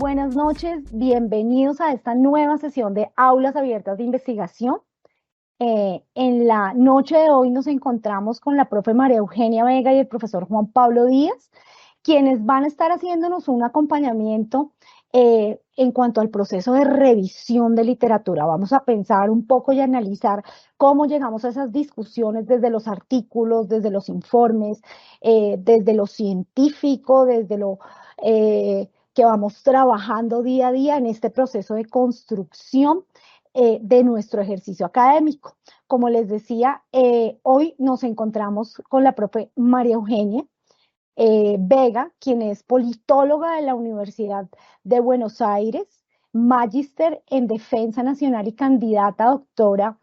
buenas noches. Bienvenidos a esta nueva sesión de Aulas Abiertas de Investigación. En la noche de hoy nos encontramos con la profe María Eugenia Vega y el profesor Juan Pablo Díaz, quienes van a estar haciéndonos un acompañamiento en cuanto al proceso de revisión de literatura. Vamos a pensar un poco y analizar cómo llegamos a esas discusiones desde los artículos, desde los informes, desde lo científico, desde lo que vamos trabajando día a día en este proceso de construcción de nuestro ejercicio académico. Como les decía, hoy nos encontramos con la profe María Eugenia Vega, quien es politóloga de la Universidad de Buenos Aires, magíster en Defensa Nacional y candidata a doctora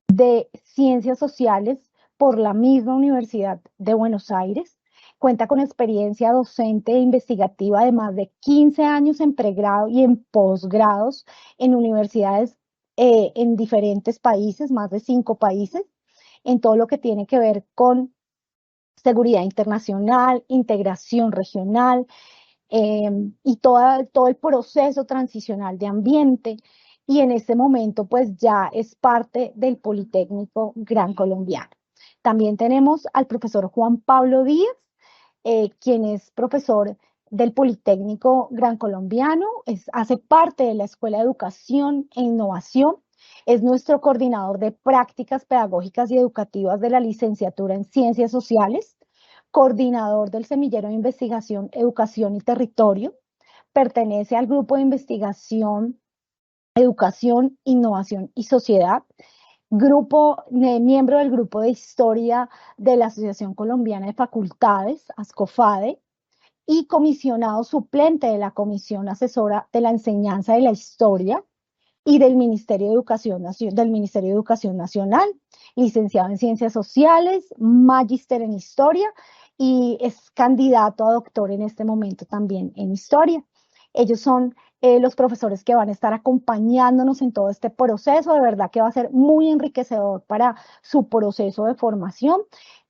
de Ciencias Sociales por la misma Universidad de Buenos Aires. Cuenta con experiencia docente e investigativa de más de 15 años en pregrado y en posgrados en universidades en diferentes países, más de 5 países, en todo lo que tiene que ver con seguridad internacional, integración regional y todo el proceso transicional de ambiente. Y en este momento pues ya es parte del Politécnico Gran Colombiano. También tenemos al profesor Juan Pablo Díaz, quien es profesor del Politécnico Gran Colombiano, hace parte de la Escuela de Educación e Innovación, es nuestro coordinador de prácticas pedagógicas y educativas de la licenciatura en Ciencias Sociales, coordinador del Semillero de Investigación, Educación y Territorio, pertenece al grupo de investigación Educación, Innovación y Sociedad, miembro del grupo de Historia de la Asociación Colombiana de Facultades, ASCOFADE, y comisionado suplente de la Comisión Asesora de la Enseñanza de la Historia y del Ministerio de Educación Nacional, licenciado en Ciencias Sociales, magíster en Historia y es candidato a doctor en este momento también en Historia. Ellos son los profesores que van a estar acompañándonos en todo este proceso. De verdad que va a ser muy enriquecedor para su proceso de formación.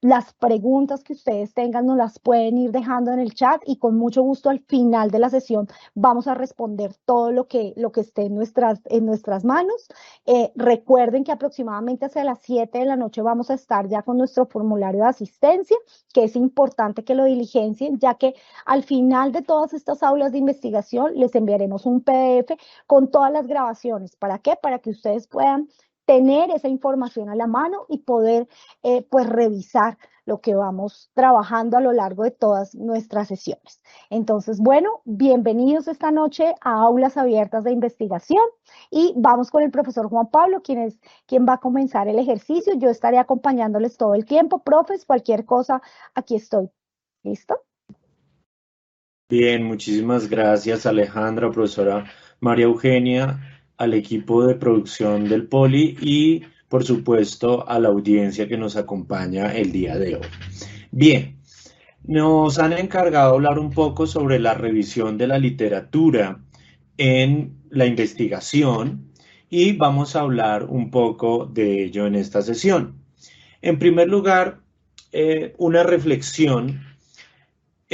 Las preguntas que ustedes tengan nos las pueden ir dejando en el chat y con mucho gusto al final de la sesión vamos a responder todo lo que esté en nuestras manos. Recuerden que aproximadamente hacia las 7 de la noche vamos a estar ya con nuestro formulario de asistencia, que es importante que lo diligencien, ya que al final de todas estas aulas de investigación les enviaremos un PDF con todas las grabaciones. ¿Para qué? Para que ustedes puedan tener esa información a la mano y poder pues revisar lo que vamos trabajando a lo largo de todas nuestras sesiones. Entonces, bueno, bienvenidos esta noche a Aulas Abiertas de Investigación y vamos con el profesor Juan Pablo, quien va a comenzar el ejercicio. Yo estaré acompañándoles todo el tiempo. Profes, cualquier cosa, aquí estoy. ¿Listo? Bien, muchísimas gracias Alejandra, profesora María Eugenia, al equipo de producción del Poli y por supuesto a la audiencia que nos acompaña el día de hoy. Bien, nos han encargado de hablar un poco sobre la revisión de la literatura en la investigación y vamos a hablar un poco de ello en esta sesión. En primer lugar, una reflexión.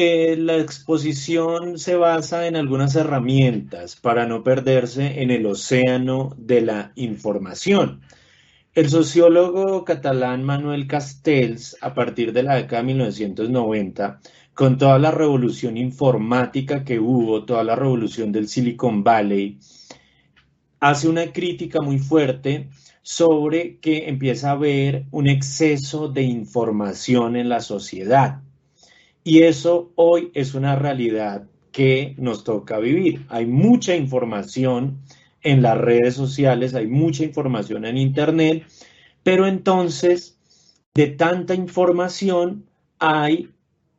La exposición se basa en algunas herramientas para no perderse en el océano de la información. El sociólogo catalán Manuel Castells, a partir de la década de 1990, con toda la revolución informática que hubo, toda la revolución del Silicon Valley, hace una crítica muy fuerte sobre que empieza a haber un exceso de información en la sociedad. Y eso hoy es una realidad que nos toca vivir. Hay mucha información en las redes sociales, hay mucha información en Internet, pero entonces de tanta información hay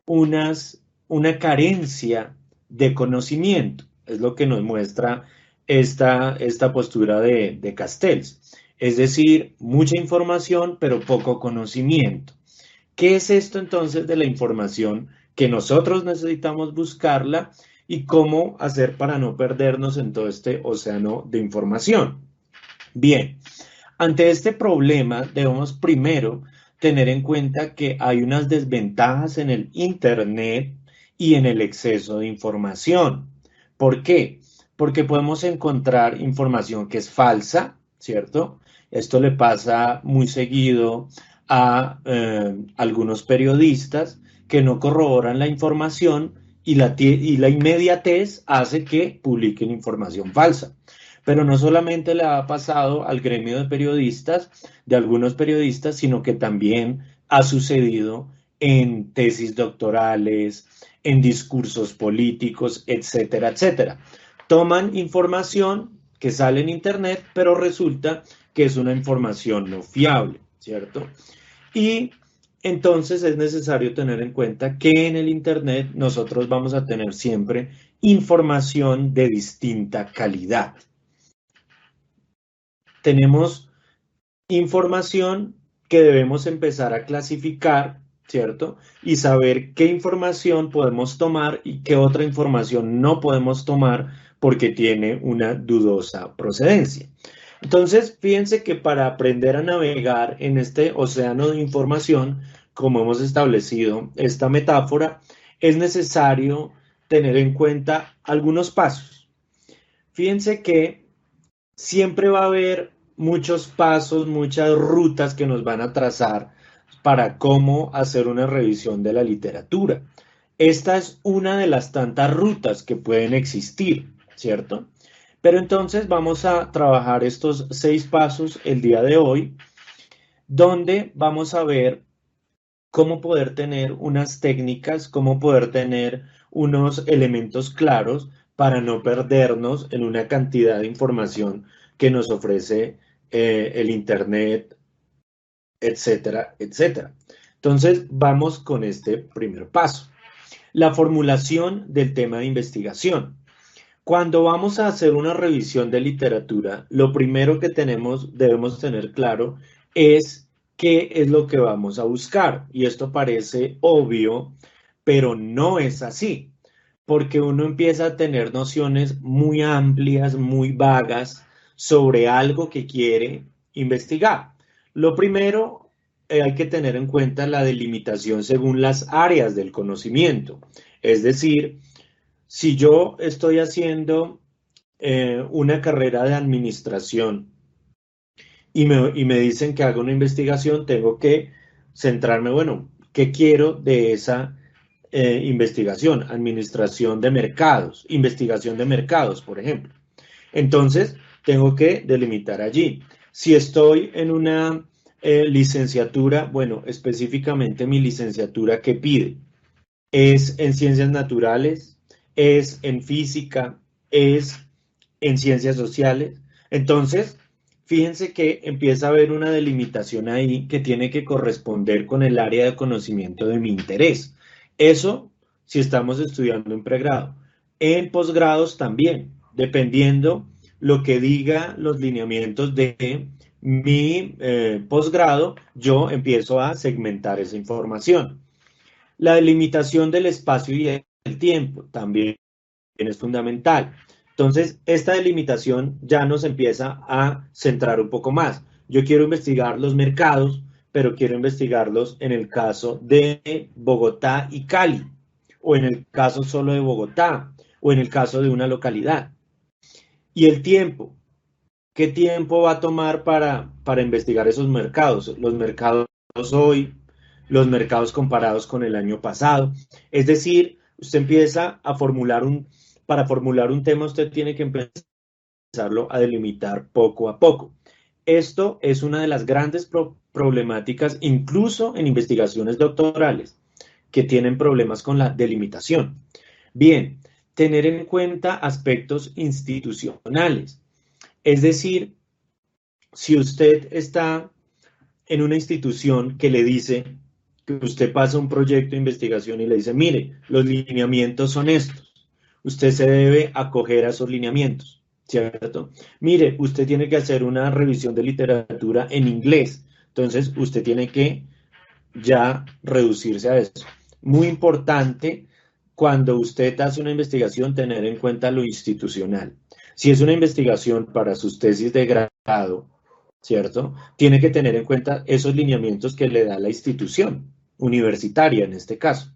una carencia de conocimiento. Es lo que nos muestra esta postura de Castells. Es decir, mucha información, pero poco conocimiento. ¿Qué es esto entonces de la información? Que nosotros necesitamos buscarla y cómo hacer para no perdernos en todo este océano de información. Bien, ante este problema debemos primero tener en cuenta que hay unas desventajas en el Internet y en el exceso de información. ¿Por qué? porque podemos encontrar información que es falsa, ¿cierto? Esto le pasa muy seguido a algunos periodistas que no corroboran la información y la inmediatez hace que publiquen información falsa. Pero no solamente le ha pasado al gremio de periodistas, de algunos periodistas, sino que también ha sucedido en tesis doctorales, en discursos políticos, etcétera, etcétera. Toman información que sale en Internet, pero resulta que es una información no fiable, ¿cierto? Y entonces es necesario tener en cuenta que en el Internet nosotros vamos a tener siempre información de distinta calidad. Tenemos información que debemos empezar a clasificar, ¿cierto? Y saber qué información podemos tomar y qué otra información no podemos tomar porque tiene una dudosa procedencia. Entonces, fíjense que para aprender a navegar en este océano de información, como hemos establecido esta metáfora, es necesario tener en cuenta algunos pasos. Fíjense que siempre va a haber muchos pasos, muchas rutas que nos van a trazar para cómo hacer una revisión de la literatura. Esta es una de las tantas rutas que pueden existir, ¿cierto? Pero entonces vamos a trabajar estos 6 pasos el día de hoy, donde vamos a ver cómo poder tener unas técnicas, cómo poder tener unos elementos claros para no perdernos en una cantidad de información que nos ofrece el Internet, etcétera, etcétera. Entonces, vamos con este primer paso. La formulación del tema de investigación. Cuando vamos a hacer una revisión de literatura, lo primero que debemos tener claro es qué es lo que vamos a buscar. Y esto parece obvio, pero no es así, porque uno empieza a tener nociones muy amplias, muy vagas sobre algo que quiere investigar. Lo primero, hay que tener en cuenta la delimitación según las áreas del conocimiento. Es decir, si yo estoy haciendo una carrera de administración y me dicen que haga una investigación, tengo que centrarme, bueno, ¿qué quiero de esa investigación? Administración de mercados, investigación de mercados, por ejemplo. Entonces, tengo que delimitar allí. Si estoy en una licenciatura, bueno, específicamente mi licenciatura, ¿qué pide? ¿Es en ciencias naturales? ¿Es en física? ¿Es en ciencias sociales? Entonces, fíjense que empieza a haber una delimitación ahí que tiene que corresponder con el área de conocimiento de mi interés. Eso si estamos estudiando en pregrado. En posgrados también, dependiendo lo que diga los lineamientos de mi posgrado, yo empiezo a segmentar esa información. La delimitación del espacio y el tiempo también es fundamental. Entonces, esta delimitación ya nos empieza a centrar un poco más. Yo quiero investigar los mercados, pero quiero investigarlos en el caso de Bogotá y Cali, o en el caso solo de Bogotá, o en el caso de una localidad. Y el tiempo. ¿Qué tiempo va a tomar para investigar esos mercados? Los mercados hoy, los mercados comparados con el año pasado. Es decir, usted empieza a para formular un tema, usted tiene que empezarlo a delimitar poco a poco. Esto es una de las grandes problemáticas, incluso en investigaciones doctorales, que tienen problemas con la delimitación. Bien, tener en cuenta aspectos institucionales. Es decir, si usted está en una institución que le dice que usted pasa un proyecto de investigación y le dice, mire, los lineamientos son estos, usted se debe acoger a esos lineamientos, ¿cierto? Mire, usted tiene que hacer una revisión de literatura en inglés, entonces usted tiene que ya reducirse a eso. Muy importante cuando usted hace una investigación tener en cuenta lo institucional. Si es una investigación para sus tesis de grado, ¿cierto? Tiene que tener en cuenta esos lineamientos que le da la institución universitaria en este caso.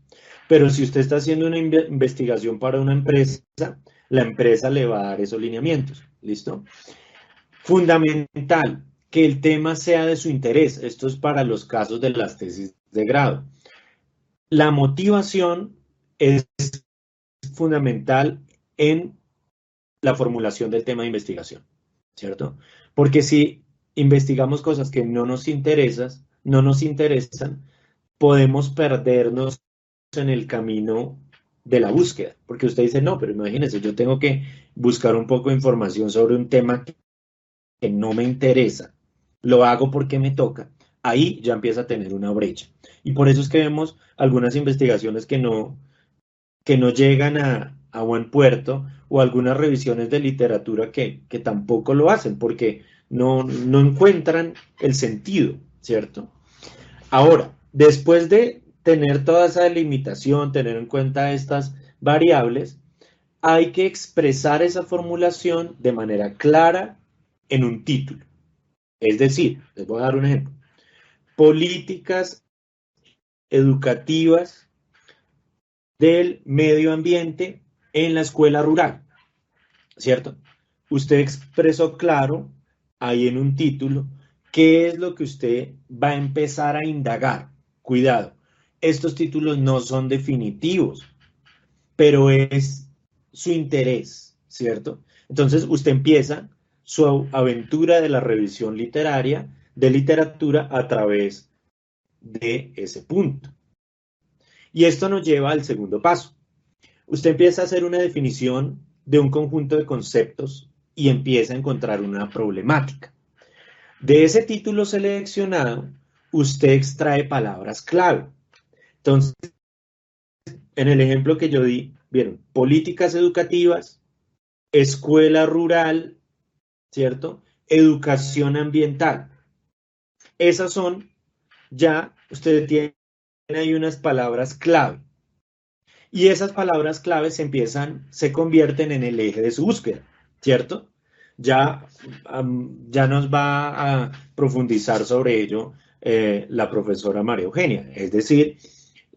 Pero si usted está haciendo una investigación para una empresa, la empresa le va a dar esos lineamientos. ¿Listo? Fundamental, que el tema sea de su interés. Esto es para los casos de las tesis de grado. La motivación es fundamental en la formulación del tema de investigación, ¿cierto? Porque si investigamos cosas que no nos interesan, podemos perdernos en el camino de la búsqueda, porque usted dice, no, pero imagínese, yo tengo que buscar un poco de información sobre un tema que no me interesa, lo hago porque me toca, ahí ya empieza a tener una brecha. Y por eso es que vemos algunas investigaciones que no llegan a buen puerto, o algunas revisiones de literatura que tampoco lo hacen, porque no encuentran el sentido, ¿cierto? Ahora, después de tener toda esa delimitación, tener en cuenta estas variables, hay que expresar esa formulación de manera clara en un título. Es decir, les voy a dar un ejemplo. Políticas educativas del medio ambiente en la escuela rural, ¿cierto? Usted expresó claro ahí en un título qué es lo que usted va a empezar a indagar. Cuidado, estos títulos no son definitivos, pero es su interés, ¿cierto? Entonces usted empieza su aventura de la revisión literaria, de literatura, a través de ese punto. Y esto nos lleva al segundo paso. Usted empieza a hacer una definición de un conjunto de conceptos y empieza a encontrar una problemática. De ese título seleccionado, usted extrae palabras clave. Entonces, en el ejemplo que yo di, vieron, políticas educativas, escuela rural, ¿cierto? Educación ambiental. Esas son, ya usted tiene ahí unas palabras clave. Y esas palabras claves se convierten en el eje de su búsqueda, ¿cierto? Ya, ya nos va a profundizar sobre ello la profesora María Eugenia. Es decir,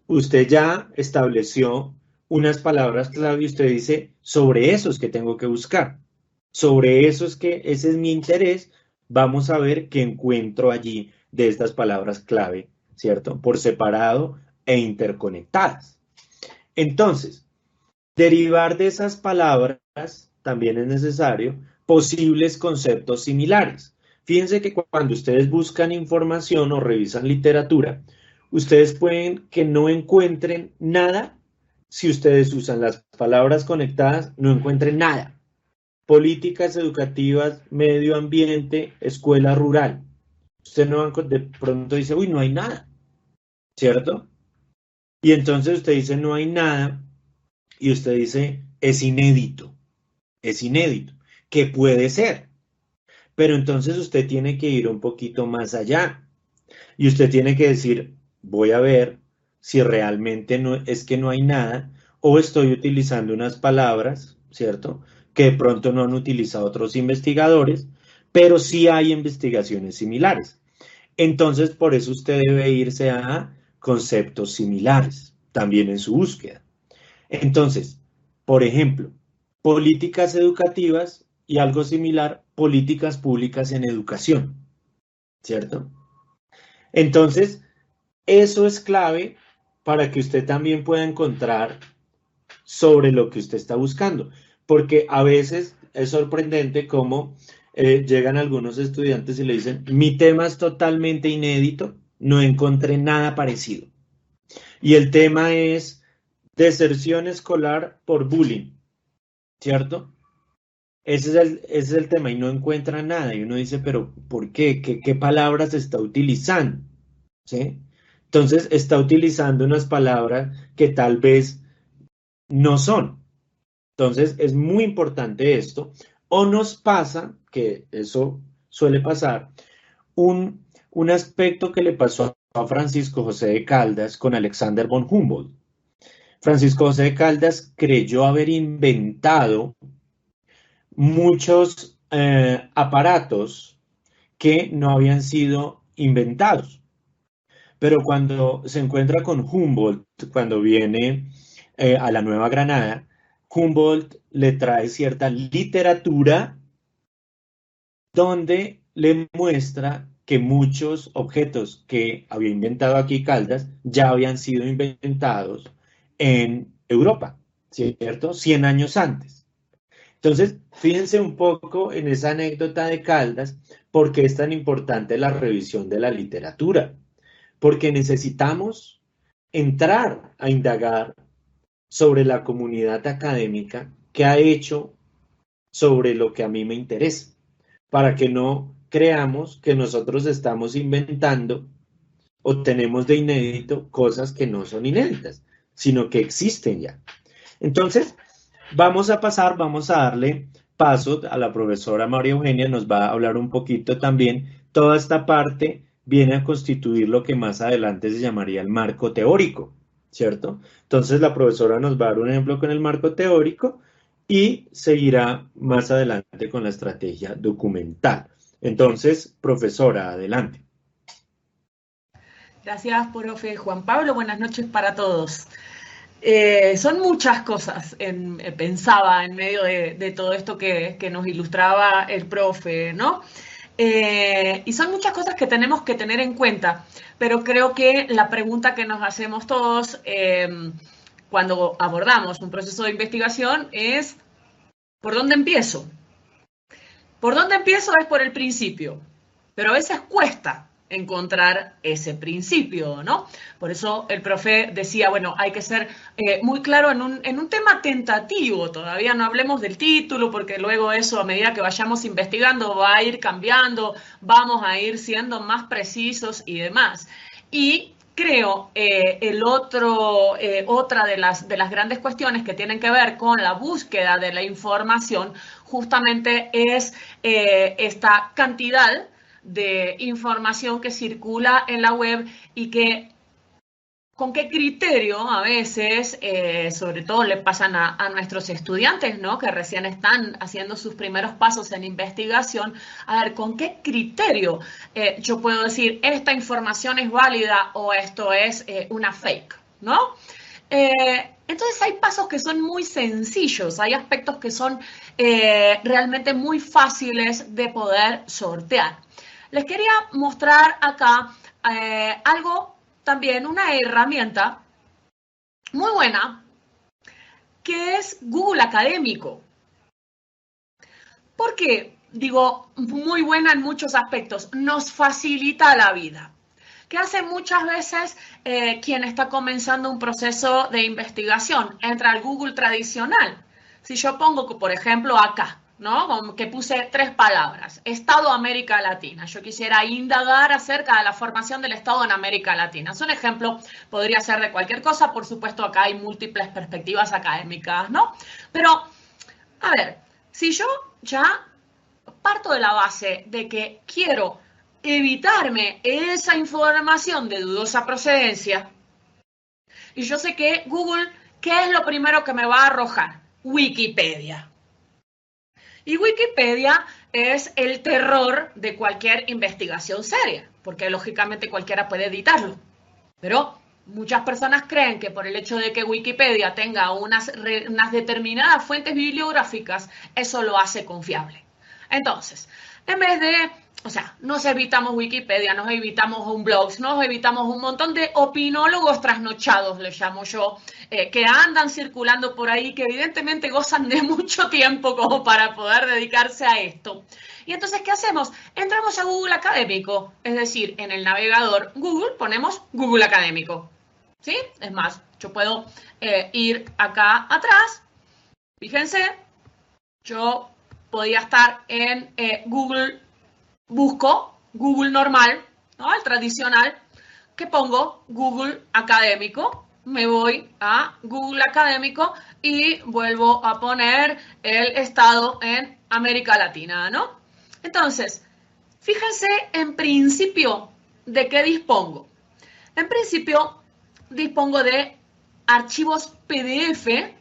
usted ya estableció unas palabras clave y usted dice, sobre eso es que tengo que buscar. Sobre eso es que ese es mi interés. Vamos a ver qué encuentro allí de estas palabras clave, ¿cierto? Por separado e interconectadas. Entonces, derivar de esas palabras también es necesario posibles conceptos similares. Fíjense que cuando ustedes buscan información o revisan literatura, ustedes pueden que no encuentren nada. Si ustedes usan las palabras conectadas, no encuentren nada. Políticas educativas, medio ambiente, escuela rural. Usted no de pronto dice, uy, no hay nada, ¿cierto? Y entonces usted dice, no hay nada, y usted dice, es inédito, que puede ser. Pero entonces usted tiene que ir un poquito más allá y usted tiene que decir, voy a ver si realmente no es que no hay nada o estoy utilizando unas palabras, ¿cierto? Que de pronto no han utilizado otros investigadores, pero sí hay investigaciones similares. Entonces, por eso usted debe irse a conceptos similares también en su búsqueda. Entonces, por ejemplo, políticas educativas y algo similar, políticas públicas en educación, ¿cierto? Entonces, eso es clave para que usted también pueda encontrar sobre lo que usted está buscando, porque a veces es sorprendente cómo llegan algunos estudiantes y le dicen, mi tema es totalmente inédito, no encontré nada parecido. Y el tema es deserción escolar por bullying, ¿cierto? Ese es el tema y no encuentra nada. Y uno dice, pero ¿por qué? ¿Qué palabras está utilizando? ¿Sí? Entonces está utilizando unas palabras que tal vez no son. Entonces es muy importante esto. O nos pasa, que eso suele pasar, un aspecto que le pasó a Francisco José de Caldas con Alexander von Humboldt. Francisco José de Caldas creyó haber inventado muchos aparatos que no habían sido inventados. Pero cuando se encuentra con Humboldt, cuando viene a la Nueva Granada, Humboldt le trae cierta literatura donde le muestra que muchos objetos que había inventado aquí Caldas ya habían sido inventados en Europa, ¿cierto? 100 años antes. Entonces, fíjense un poco en esa anécdota de Caldas, por qué es tan importante la revisión de la literatura, porque necesitamos entrar a indagar sobre la comunidad académica que ha hecho sobre lo que a mí me interesa, para que no creamos que nosotros estamos inventando o tenemos de inédito cosas que no son inéditas, sino que existen ya. Entonces, vamos a darle paso a la profesora María Eugenia, nos va a hablar un poquito también. Toda esta parte viene a constituir lo que más adelante se llamaría el marco teórico, ¿cierto? Entonces, la profesora nos va a dar un ejemplo con el marco teórico y seguirá más adelante con la estrategia documental. Entonces, profesora, adelante. Gracias, profe Juan Pablo. Buenas noches para todos. Son muchas cosas, pensaba en medio de todo esto que nos ilustraba el profe, ¿no? Y son muchas cosas que tenemos que tener en cuenta, pero creo que la pregunta que nos hacemos todos cuando abordamos un proceso de investigación es, ¿por dónde empiezo? ¿Por dónde empiezo? Es por el principio, pero a veces cuesta encontrar ese principio, ¿no? Por eso el profe decía, bueno, hay que ser muy claro en un tema tentativo, todavía no hablemos del título, porque luego eso a medida que vayamos investigando va a ir cambiando, vamos a ir siendo más precisos y demás. Y creo otra de las grandes cuestiones que tienen que ver con la búsqueda de la información justamente es esta cantidad de información que circula en la web y que con qué criterio a veces, sobre todo le pasan a nuestros estudiantes, ¿no? Que recién están haciendo sus primeros pasos en investigación, a ver, con qué criterio yo puedo decir esta información es válida o esto es una fake, ¿no? Entonces hay pasos que son muy sencillos, hay aspectos que son realmente muy fáciles de poder sortear. Les quería mostrar acá algo también, una herramienta muy buena, que es Google Académico. ¿Por qué? Digo, muy buena en muchos aspectos, nos facilita la vida. ¿Qué hace muchas veces quien está comenzando un proceso de investigación? Entra al Google tradicional. Si yo pongo, por ejemplo, acá, ¿no? Que puse 3 palabras, Estado América Latina. Yo quisiera indagar acerca de la formación del Estado en América Latina. Es un ejemplo, podría ser de cualquier cosa, por supuesto acá hay múltiples perspectivas académicas, ¿no? Pero, a ver, si yo ya parto de la base de que quiero evitarme esa información de dudosa procedencia, y yo sé que Google, ¿qué es lo primero que me va a arrojar? Wikipedia. Y Wikipedia es el terror de cualquier investigación seria, porque lógicamente cualquiera puede editarlo. Pero muchas personas creen que por el hecho de que Wikipedia tenga unas determinadas fuentes bibliográficas, eso lo hace confiable. Entonces, en vez de, o sea, nos evitamos Wikipedia, nos evitamos un blog, nos evitamos un montón de opinólogos trasnochados, les llamo yo, que andan circulando por ahí, que evidentemente gozan de mucho tiempo como para poder dedicarse a esto. Y entonces, ¿qué hacemos? Entramos a Google Académico, es decir, en el navegador Google ponemos Google Académico, ¿sí? Es más, yo puedo ir acá atrás, fíjense, yo podía estar en Google, busco Google normal, ¿no? El tradicional, que pongo Google Académico, me voy a Google Académico y vuelvo a poner el estado en América Latina, ¿no? Entonces, fíjense en principio de qué dispongo. En principio dispongo de archivos PDF,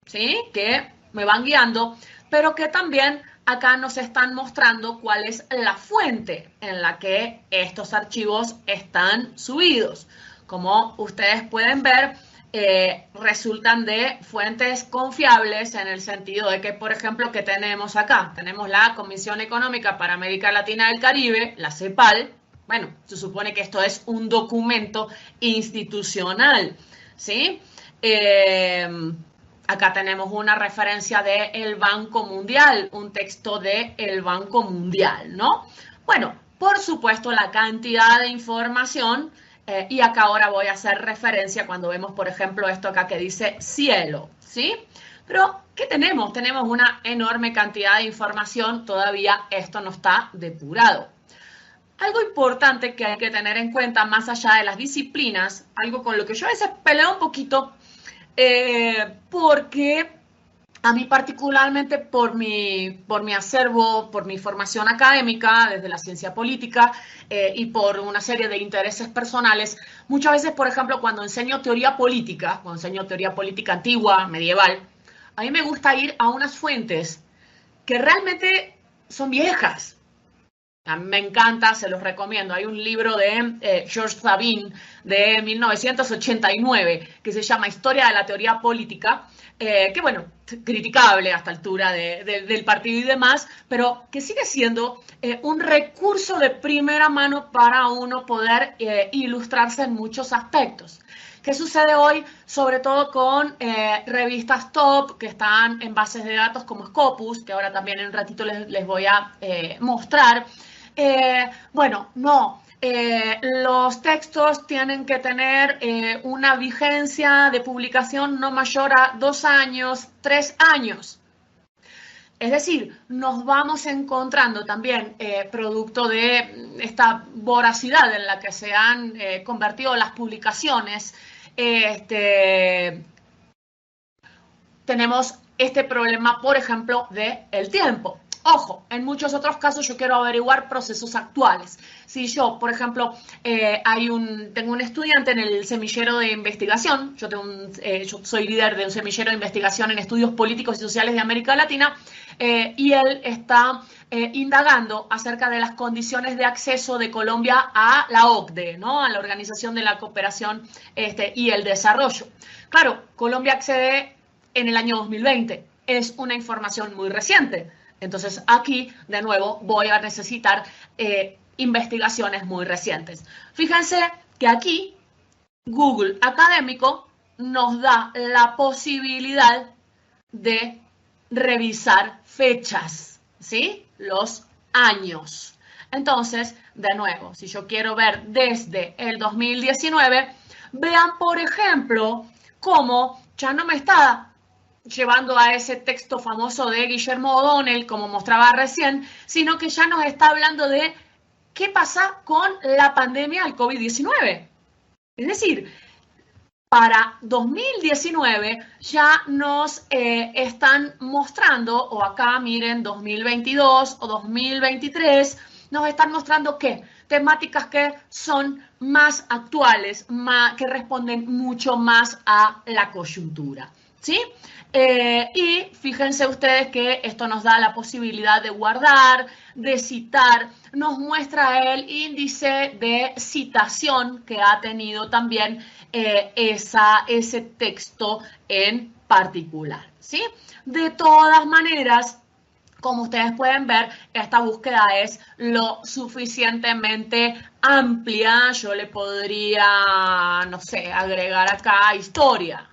¿sí? Que me van guiando, pero que también acá nos están mostrando cuál es la fuente en la que estos archivos están subidos. Como ustedes pueden ver, resultan de fuentes confiables en el sentido de que, por ejemplo, ¿qué tenemos acá? Tenemos la Comisión Económica para América Latina y el Caribe, la CEPAL. Bueno, se supone que esto es un documento institucional, ¿sí? Acá tenemos una referencia del Banco Mundial, un texto del Banco Mundial, ¿no? Bueno, por supuesto, la cantidad de información, y acá ahora voy a hacer referencia cuando vemos, por ejemplo, esto acá que dice cielo, ¿sí? Pero, ¿qué tenemos? Tenemos una enorme cantidad de información, todavía esto no está depurado. Algo importante que hay que tener en cuenta, más allá de las disciplinas, algo con lo que yo a veces peleo un poquito, porque a mí particularmente por mi acervo, por mi formación académica desde la ciencia política y por una serie de intereses personales, muchas veces, por ejemplo, cuando enseño teoría política antigua, medieval, a mí me gusta ir a unas fuentes que realmente son viejas. A mí me encanta, se los recomiendo. Hay un libro de George Sabin de 1989 que se llama Historia de la Teoría Política, que bueno, criticable a esta altura del partido y demás, pero que sigue siendo un recurso de primera mano para uno poder ilustrarse en muchos aspectos. ¿Qué sucede hoy? Sobre todo con revistas top que están en bases de datos como Scopus, que ahora también en un ratito les voy a mostrar. Los textos tienen que tener una vigencia de publicación no mayor a 2 años, 3 años. Es decir, nos vamos encontrando también producto de esta voracidad en la que se han convertido las publicaciones. Tenemos este problema, por ejemplo, del tiempo. Ojo, en muchos otros casos yo quiero averiguar procesos actuales. Si yo, por ejemplo, tengo un estudiante en el semillero de investigación, yo soy líder de un semillero de investigación en estudios políticos y sociales de América Latina, y él está indagando acerca de las condiciones de acceso de Colombia a la OCDE, ¿no? A la Organización de la Cooperación y el Desarrollo. Claro, Colombia accede en el año 2020, es una información muy reciente. Entonces, aquí, de nuevo, voy a necesitar investigaciones muy recientes. Fíjense que aquí Google Académico nos da la posibilidad de revisar fechas, ¿sí? Los años. Entonces, de nuevo, si yo quiero ver desde el 2019, vean, por ejemplo, cómo ya no me está llevando a ese texto famoso de Guillermo O'Donnell, como mostraba recién, sino que ya nos está hablando de qué pasa con la pandemia del COVID-19. Es decir, para 2019 ya nos están mostrando, o acá miren, 2022 o 2023, nos están mostrando ¿qué? Temáticas que son más actuales, que responden mucho más a la coyuntura, ¿sí? Y fíjense ustedes que esto nos da la posibilidad de guardar, de citar, nos muestra el índice de citación que ha tenido también ese texto en particular, ¿sí? De todas maneras, como ustedes pueden ver, esta búsqueda es lo suficientemente amplia. Yo le podría, no sé, agregar acá historia.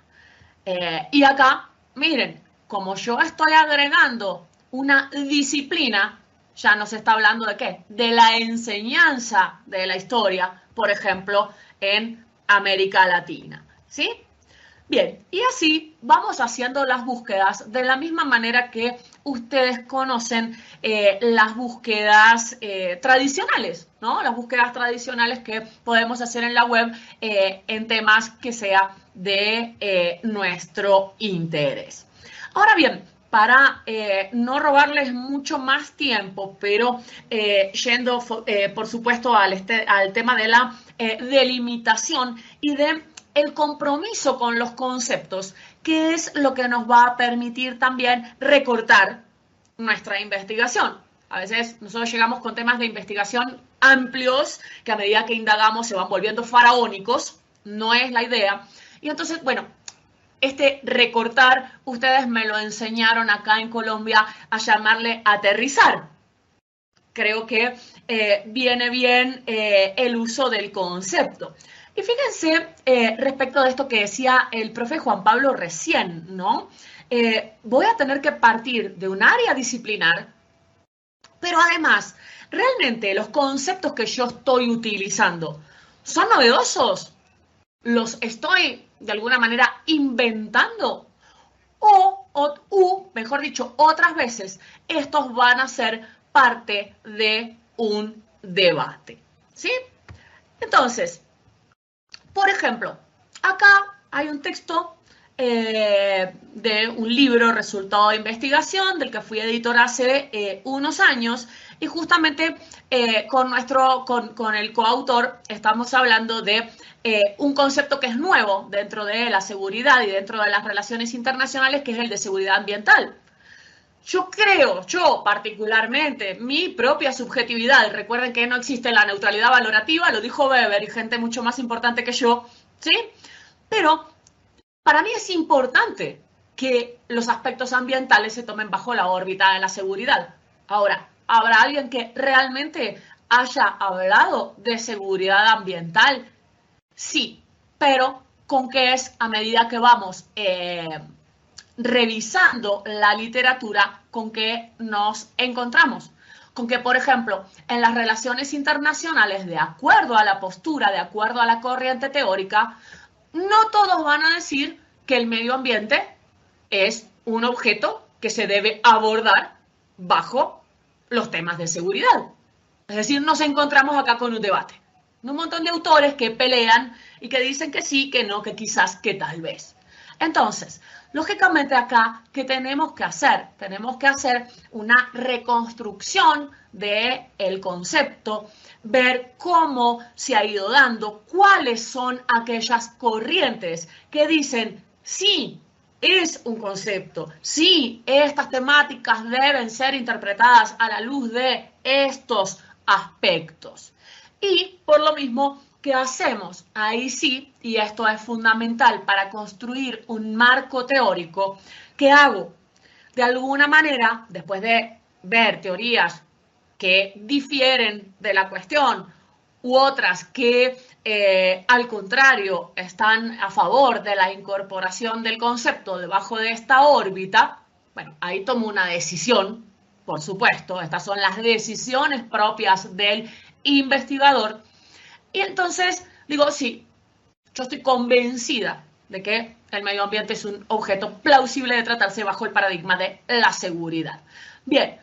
Y acá, miren, como yo estoy agregando una disciplina, ya nos está hablando de ¿qué? De la enseñanza de la historia, por ejemplo, en América Latina, ¿sí? Bien, y así vamos haciendo las búsquedas de la misma manera que ustedes conocen las búsquedas tradicionales, ¿no? Las búsquedas tradicionales que podemos hacer en la web en temas que sea de nuestro interés. Ahora bien, para no robarles mucho más tiempo, pero yendo, por supuesto, al tema de la delimitación y de el compromiso con los conceptos, que es lo que nos va a permitir también recortar nuestra investigación. A veces nosotros llegamos con temas de investigación amplios que a medida que indagamos se van volviendo faraónicos, no es la idea. Y entonces, bueno, este recortar, ustedes me lo enseñaron acá en Colombia a llamarle aterrizar. Creo que viene bien el uso del concepto. Y fíjense respecto de esto que decía el profe Juan Pablo recién, ¿no? Voy a tener que partir de un área disciplinar, pero además, realmente los conceptos que yo estoy utilizando son novedosos, los estoy de alguna manera inventando o mejor dicho, otras veces estos van a ser parte de un debate, ¿sí? Entonces, por ejemplo, acá hay un texto de un libro resultado de investigación del que fui editor hace unos años y justamente con el coautor estamos hablando de un concepto que es nuevo dentro de la seguridad y dentro de las relaciones internacionales, que es el de seguridad ambiental. Yo creo, yo particularmente, mi propia subjetividad, recuerden que no existe la neutralidad valorativa, lo dijo Weber y gente mucho más importante que yo, ¿sí? Pero para mí es importante que los aspectos ambientales se tomen bajo la órbita de la seguridad. Ahora, ¿habrá alguien que realmente haya hablado de seguridad ambiental? Sí, pero con qué es a medida que vamos revisando la literatura con que nos encontramos. Con que, por ejemplo, en las relaciones internacionales, de acuerdo a la postura, de acuerdo a la corriente teórica, no todos van a decir que el medio ambiente es un objeto que se debe abordar bajo los temas de seguridad. Es decir, nos encontramos acá con un debate. Un montón de autores que pelean y que dicen que sí, que no, que quizás, que tal vez. Entonces, lógicamente acá, ¿qué tenemos que hacer? Tenemos que hacer una reconstrucción del concepto, ver cómo se ha ido dando, cuáles son aquellas corrientes que dicen, sí, es un concepto, sí, estas temáticas deben ser interpretadas a la luz de estos aspectos. Y por lo mismo, ¿qué hacemos? Ahí sí, y esto es fundamental para construir un marco teórico, ¿qué hago? De alguna manera, después de ver teorías que difieren de la cuestión u otras que, al contrario, están a favor de la incorporación del concepto debajo de esta órbita, bueno, ahí tomo una decisión, por supuesto, estas son las decisiones propias del investigador. Y entonces digo, sí, yo estoy convencida de que el medio ambiente es un objeto plausible de tratarse bajo el paradigma de la seguridad. Bien,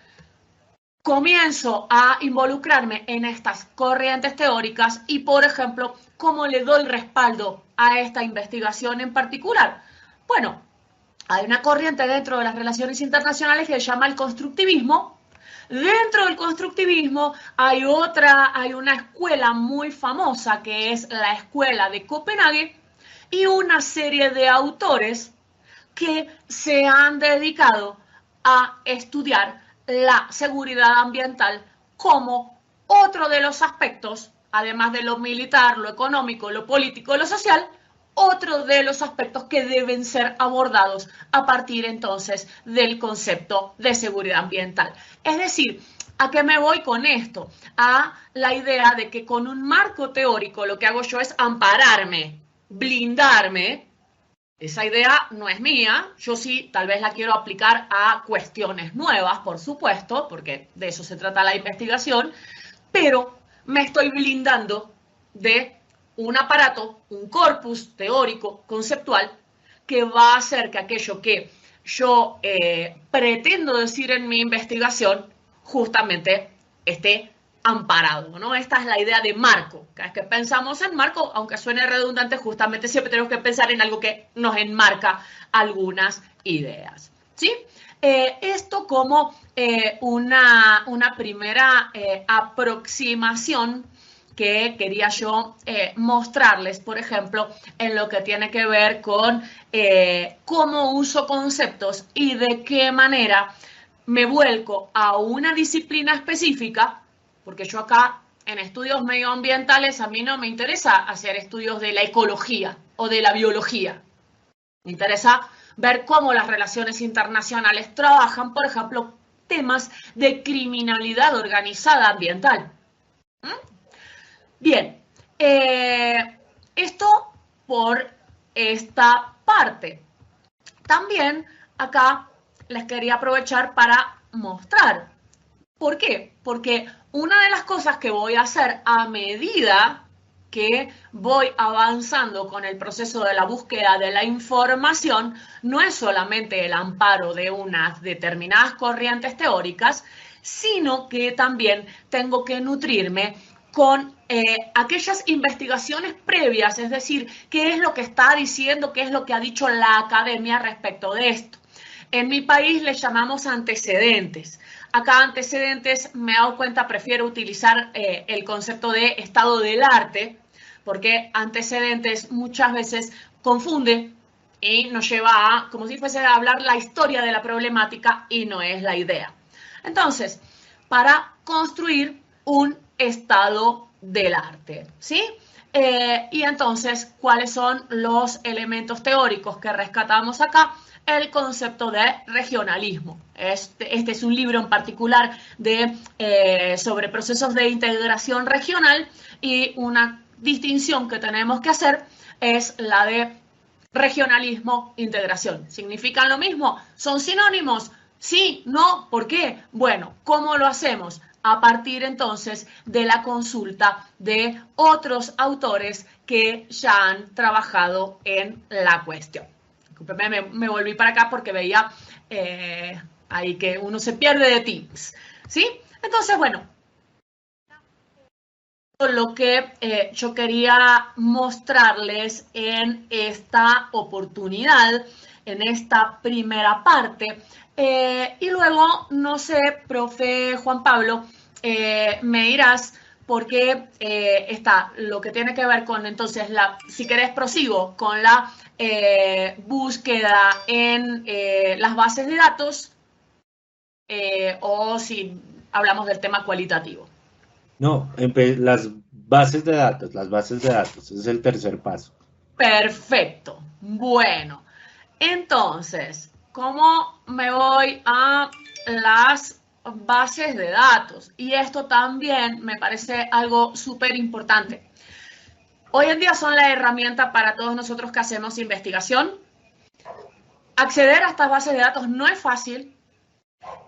comienzo a involucrarme en estas corrientes teóricas y, por ejemplo, ¿cómo le doy respaldo a esta investigación en particular? Bueno, hay una corriente dentro de las relaciones internacionales que se llama el constructivismo. Dentro del constructivismo hay una escuela muy famosa que es la Escuela de Copenhague y una serie de autores que se han dedicado a estudiar la seguridad ambiental como otro de los aspectos, además de lo militar, lo económico, lo político, lo social, otro de los aspectos que deben ser abordados a partir entonces del concepto de seguridad ambiental. Es decir, ¿a qué me voy con esto? A la idea de que con un marco teórico lo que hago yo es ampararme, blindarme. Esa idea no es mía, yo sí tal vez la quiero aplicar a cuestiones nuevas, por supuesto, porque de eso se trata la investigación, pero me estoy blindando de un aparato, un corpus teórico, conceptual, que va a hacer que aquello que yo pretendo decir en mi investigación justamente esté amparado, ¿no? Esta es la idea de marco. Cada vez que pensamos en marco, aunque suene redundante, justamente siempre tenemos que pensar en algo que nos enmarca algunas ideas, ¿sí? Esto como una primera aproximación que quería yo mostrarles, por ejemplo, en lo que tiene que ver con cómo uso conceptos y de qué manera me vuelco a una disciplina específica, porque yo acá en estudios medioambientales a mí no me interesa hacer estudios de la ecología o de la biología. Me interesa ver cómo las relaciones internacionales trabajan, por ejemplo, temas de criminalidad organizada ambiental. Bien, esto por esta parte. También acá les quería aprovechar para mostrar. ¿Por qué? Porque una de las cosas que voy a hacer a medida que voy avanzando con el proceso de la búsqueda de la información no es solamente el amparo de unas determinadas corrientes teóricas, sino que también tengo que nutrirme con aquellas investigaciones previas, es decir, qué es lo que está diciendo, qué es lo que ha dicho la academia respecto de esto. En mi país le llamamos antecedentes. Acá antecedentes, me he dado cuenta, prefiero utilizar el concepto de estado del arte, porque antecedentes muchas veces confunde y nos lleva a, como si fuese a hablar la historia de la problemática y no es la idea. Entonces, para construir un estado del arte, ¿sí? Y entonces, ¿cuáles son los elementos teóricos que rescatamos acá? El concepto de regionalismo. Este es un libro en particular sobre procesos de integración regional y una distinción que tenemos que hacer es la de regionalismo, integración. ¿Significan lo mismo? ¿Son sinónimos? Sí, no, ¿por qué? Bueno, ¿cómo lo hacemos? A partir entonces de la consulta de otros autores que ya han trabajado en la cuestión. Me volví para acá porque veía ahí que uno se pierde de tips, ¿sí? Entonces, bueno, lo que yo quería mostrarles en esta oportunidad, en esta primera parte. Y luego, no sé, profe Juan Pablo, me dirás por qué está lo que tiene que ver con, entonces, si querés prosigo, con la búsqueda en las bases de datos o si hablamos del tema cualitativo. No, las bases de datos, ese es el tercer paso. Perfecto. Bueno, entonces, ¿cómo me voy a las bases de datos? Y esto también me parece algo súper importante. Hoy en día son la herramienta para todos nosotros que hacemos investigación. Acceder a estas bases de datos no es fácil.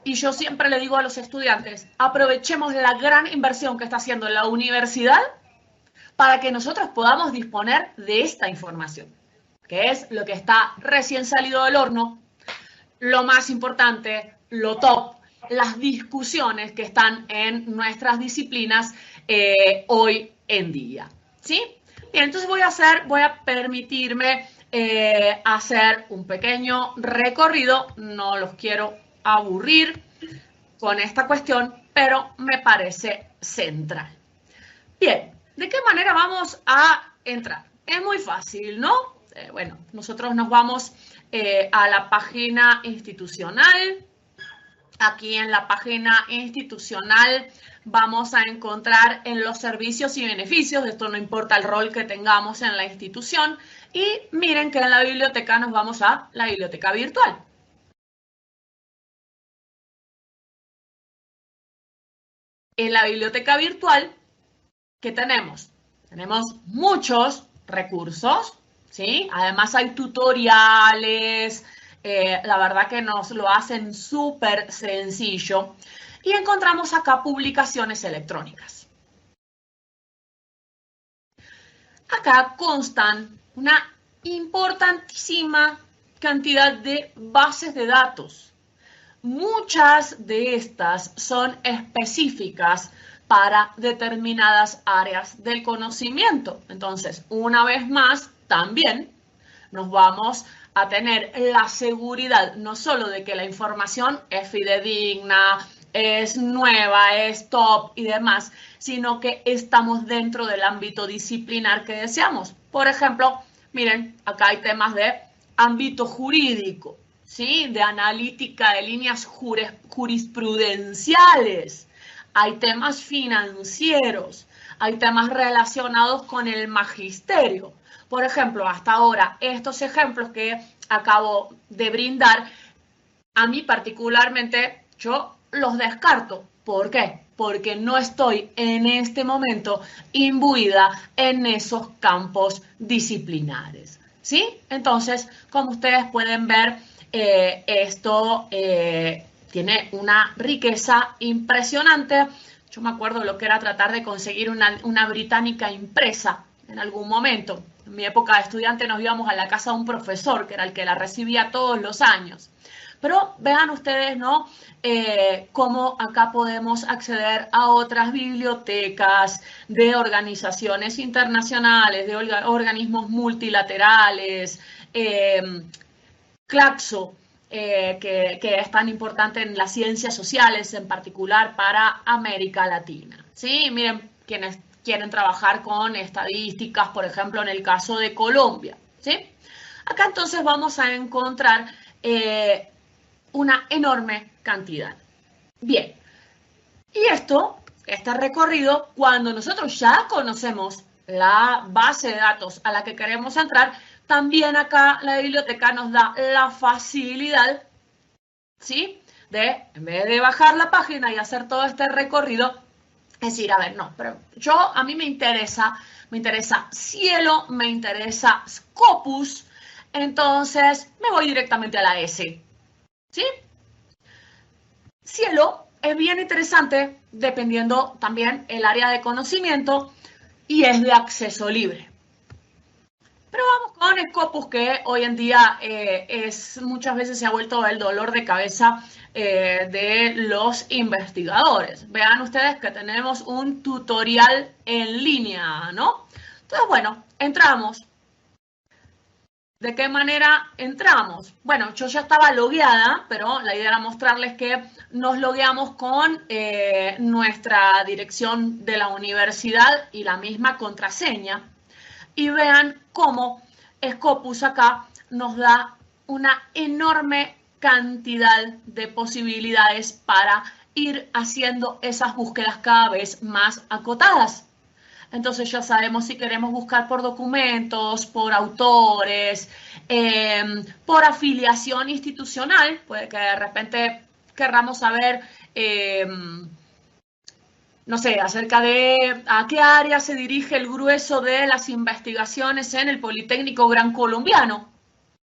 Y yo siempre le digo a los estudiantes, aprovechemos la gran inversión que está haciendo la universidad para que nosotros podamos disponer de esta información, que es lo que está recién salido del horno, lo más importante, lo top, las discusiones que están en nuestras disciplinas hoy en día, ¿sí? Bien, entonces voy a permitirme hacer un pequeño recorrido, no los quiero aburrir con esta cuestión, pero me parece central. Bien, ¿de qué manera vamos a entrar? Es muy fácil, ¿no? Bueno, nosotros nos vamos a la página institucional. Aquí en la página institucional vamos a encontrar en los servicios y beneficios, esto no importa el rol que tengamos en la institución, y miren que en la biblioteca nos vamos a la biblioteca virtual. En la biblioteca virtual, ¿qué tenemos? Tenemos muchos recursos, ¿sí? Además hay tutoriales, la verdad que nos lo hacen súper sencillo. Y encontramos acá publicaciones electrónicas. Acá constan una importantísima cantidad de bases de datos. Muchas de estas son específicas para determinadas áreas del conocimiento. Entonces, una vez más, también nos vamos a tener la seguridad no solo de que la información es fidedigna, es nueva, es top y demás, sino que estamos dentro del ámbito disciplinar que deseamos. Por ejemplo, miren, acá hay temas de ámbito jurídico, ¿sí? De analítica de líneas jurisprudenciales. Hay temas financieros, hay temas relacionados con el magisterio. Por ejemplo, hasta ahora, estos ejemplos que acabo de brindar, a mí particularmente, yo los descarto. ¿Por qué? Porque no estoy en este momento imbuida en esos campos disciplinares, ¿sí? Entonces, como ustedes pueden ver, esto tiene una riqueza impresionante. Yo me acuerdo lo que era tratar de conseguir una británica impresa en algún momento. En mi época de estudiante nos íbamos a la casa de un profesor, que era el que la recibía todos los años. Pero vean ustedes, ¿no? Cómo acá podemos acceder a otras bibliotecas de organizaciones internacionales, de organismos multilaterales, Claxo, que es tan importante en las ciencias sociales, en particular para América Latina. ¿Sí? Miren, quienes quieren trabajar con estadísticas, por ejemplo, en el caso de Colombia. ¿Sí? Acá entonces vamos a encontrar una enorme cantidad. Bien, y este recorrido, cuando nosotros ya conocemos la base de datos a la que queremos entrar, también acá la biblioteca nos da la facilidad, ¿sí? De, en vez de bajar la página y hacer todo este recorrido, decir, a ver, no, pero a mí me interesa Cielo, me interesa Scopus, entonces me voy directamente a la S, ¿sí? Cielo es bien interesante dependiendo también el área de conocimiento y es de acceso libre. Pero vamos con Scopus, que hoy en día muchas veces se ha vuelto el dolor de cabeza de los investigadores. Vean ustedes que tenemos un tutorial en línea, ¿no? Entonces, bueno, entramos. ¿De qué manera entramos? Bueno, yo ya estaba logueada, pero la idea era mostrarles que nos logueamos con nuestra dirección de la universidad y la misma contraseña. Y vean cómo Scopus acá nos da una enorme cantidad de posibilidades para ir haciendo esas búsquedas cada vez más acotadas. Entonces ya sabemos si queremos buscar por documentos, por autores, por afiliación institucional. Puede que de repente querramos saber, no sé, acerca de a qué área se dirige el grueso de las investigaciones en el Politécnico Gran Colombiano.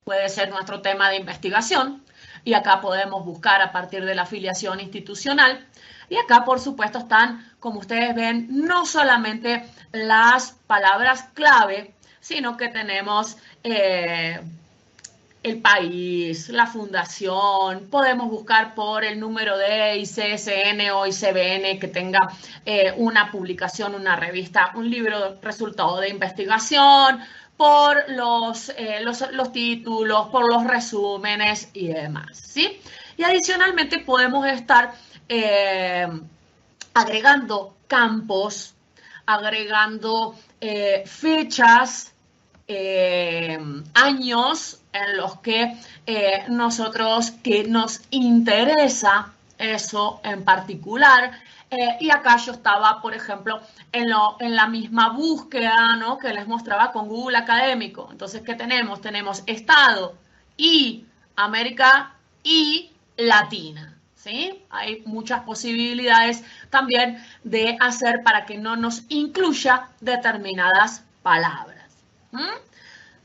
Puede ser nuestro tema de investigación. Y acá podemos buscar a partir de la afiliación institucional. Y acá, por supuesto, están, como ustedes ven, no solamente las palabras clave, sino que tenemos el país, la fundación, podemos buscar por el número de ICSN o ICBN que tenga una publicación, una revista, un libro resultado de investigación, por los títulos, por los resúmenes y demás, ¿sí? Y adicionalmente podemos estar agregando campos, agregando fechas, años en los que que nos interesa eso en particular. Y acá yo estaba, por ejemplo, en la misma búsqueda, ¿no?, que les mostraba con Google Académico. Entonces, ¿qué tenemos? Tenemos Estado y América y Latina, ¿sí? Hay muchas posibilidades también de hacer para que no nos incluya determinadas palabras.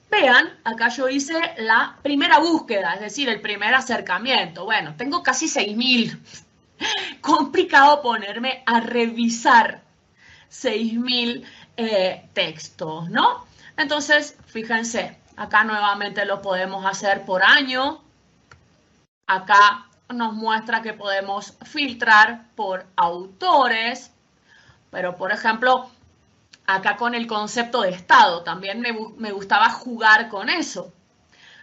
Vean, acá yo hice la primera búsqueda, es decir, el primer acercamiento. Bueno, tengo casi 6.000. Complicado ponerme a revisar 6.000 textos, ¿no? Entonces, fíjense, acá nuevamente lo podemos hacer por año. Acá nos muestra que podemos filtrar por autores, pero por ejemplo, acá con el concepto de Estado, también me gustaba jugar con eso.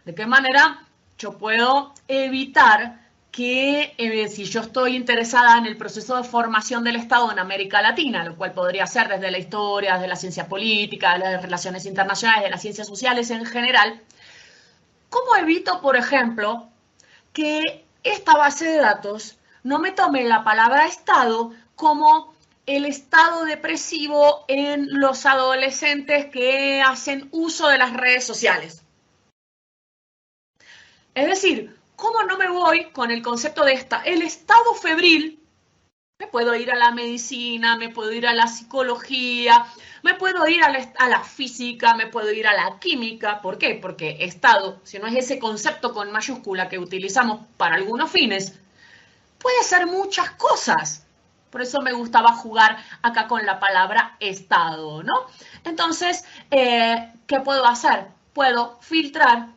¿De qué manera yo puedo evitar que si yo estoy interesada en el proceso de formación del Estado en América Latina, lo cual podría ser desde la historia, desde la ciencia política, de las relaciones internacionales, de las ciencias sociales en general, ¿cómo evito, por ejemplo, que esta base de datos no me tome la palabra Estado como el estado depresivo en los adolescentes que hacen uso de las redes sociales. Es decir, ¿cómo no me voy con el concepto de el estado febril? Me puedo ir a la medicina, me puedo ir a la psicología, me puedo ir a la física, me puedo ir a la química. ¿Por qué? Porque estado, si no es ese concepto con mayúscula que utilizamos para algunos fines, puede ser muchas cosas. Por eso me gustaba jugar acá con la palabra estado, ¿no? Entonces, ¿qué puedo hacer? Puedo filtrar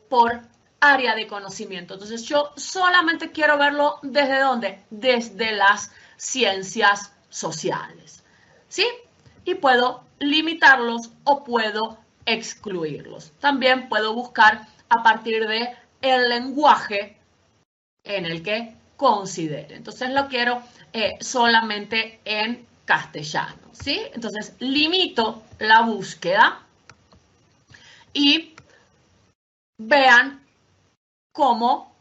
por área de conocimiento. Entonces, yo solamente quiero verlo ¿desde dónde? Desde las ciencias sociales, ¿sí? Y puedo limitarlos o puedo excluirlos. También puedo buscar a partir de el lenguaje en el que considere. Entonces lo quiero solamente en castellano, ¿sí? Entonces limito la búsqueda y vean cómo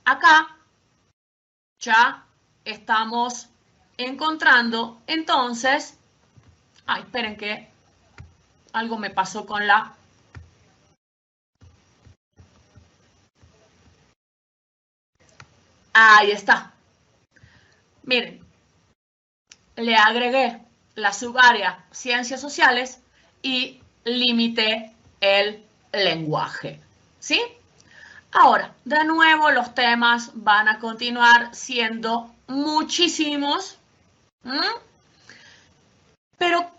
acá ya estamos encontrando. Entonces, ay, esperen que algo me pasó con la... Ahí está. Miren, le agregué la subárea ciencias sociales y limité el lenguaje, ¿sí? Ahora, de nuevo, los temas van a continuar siendo muchísimos. Pero,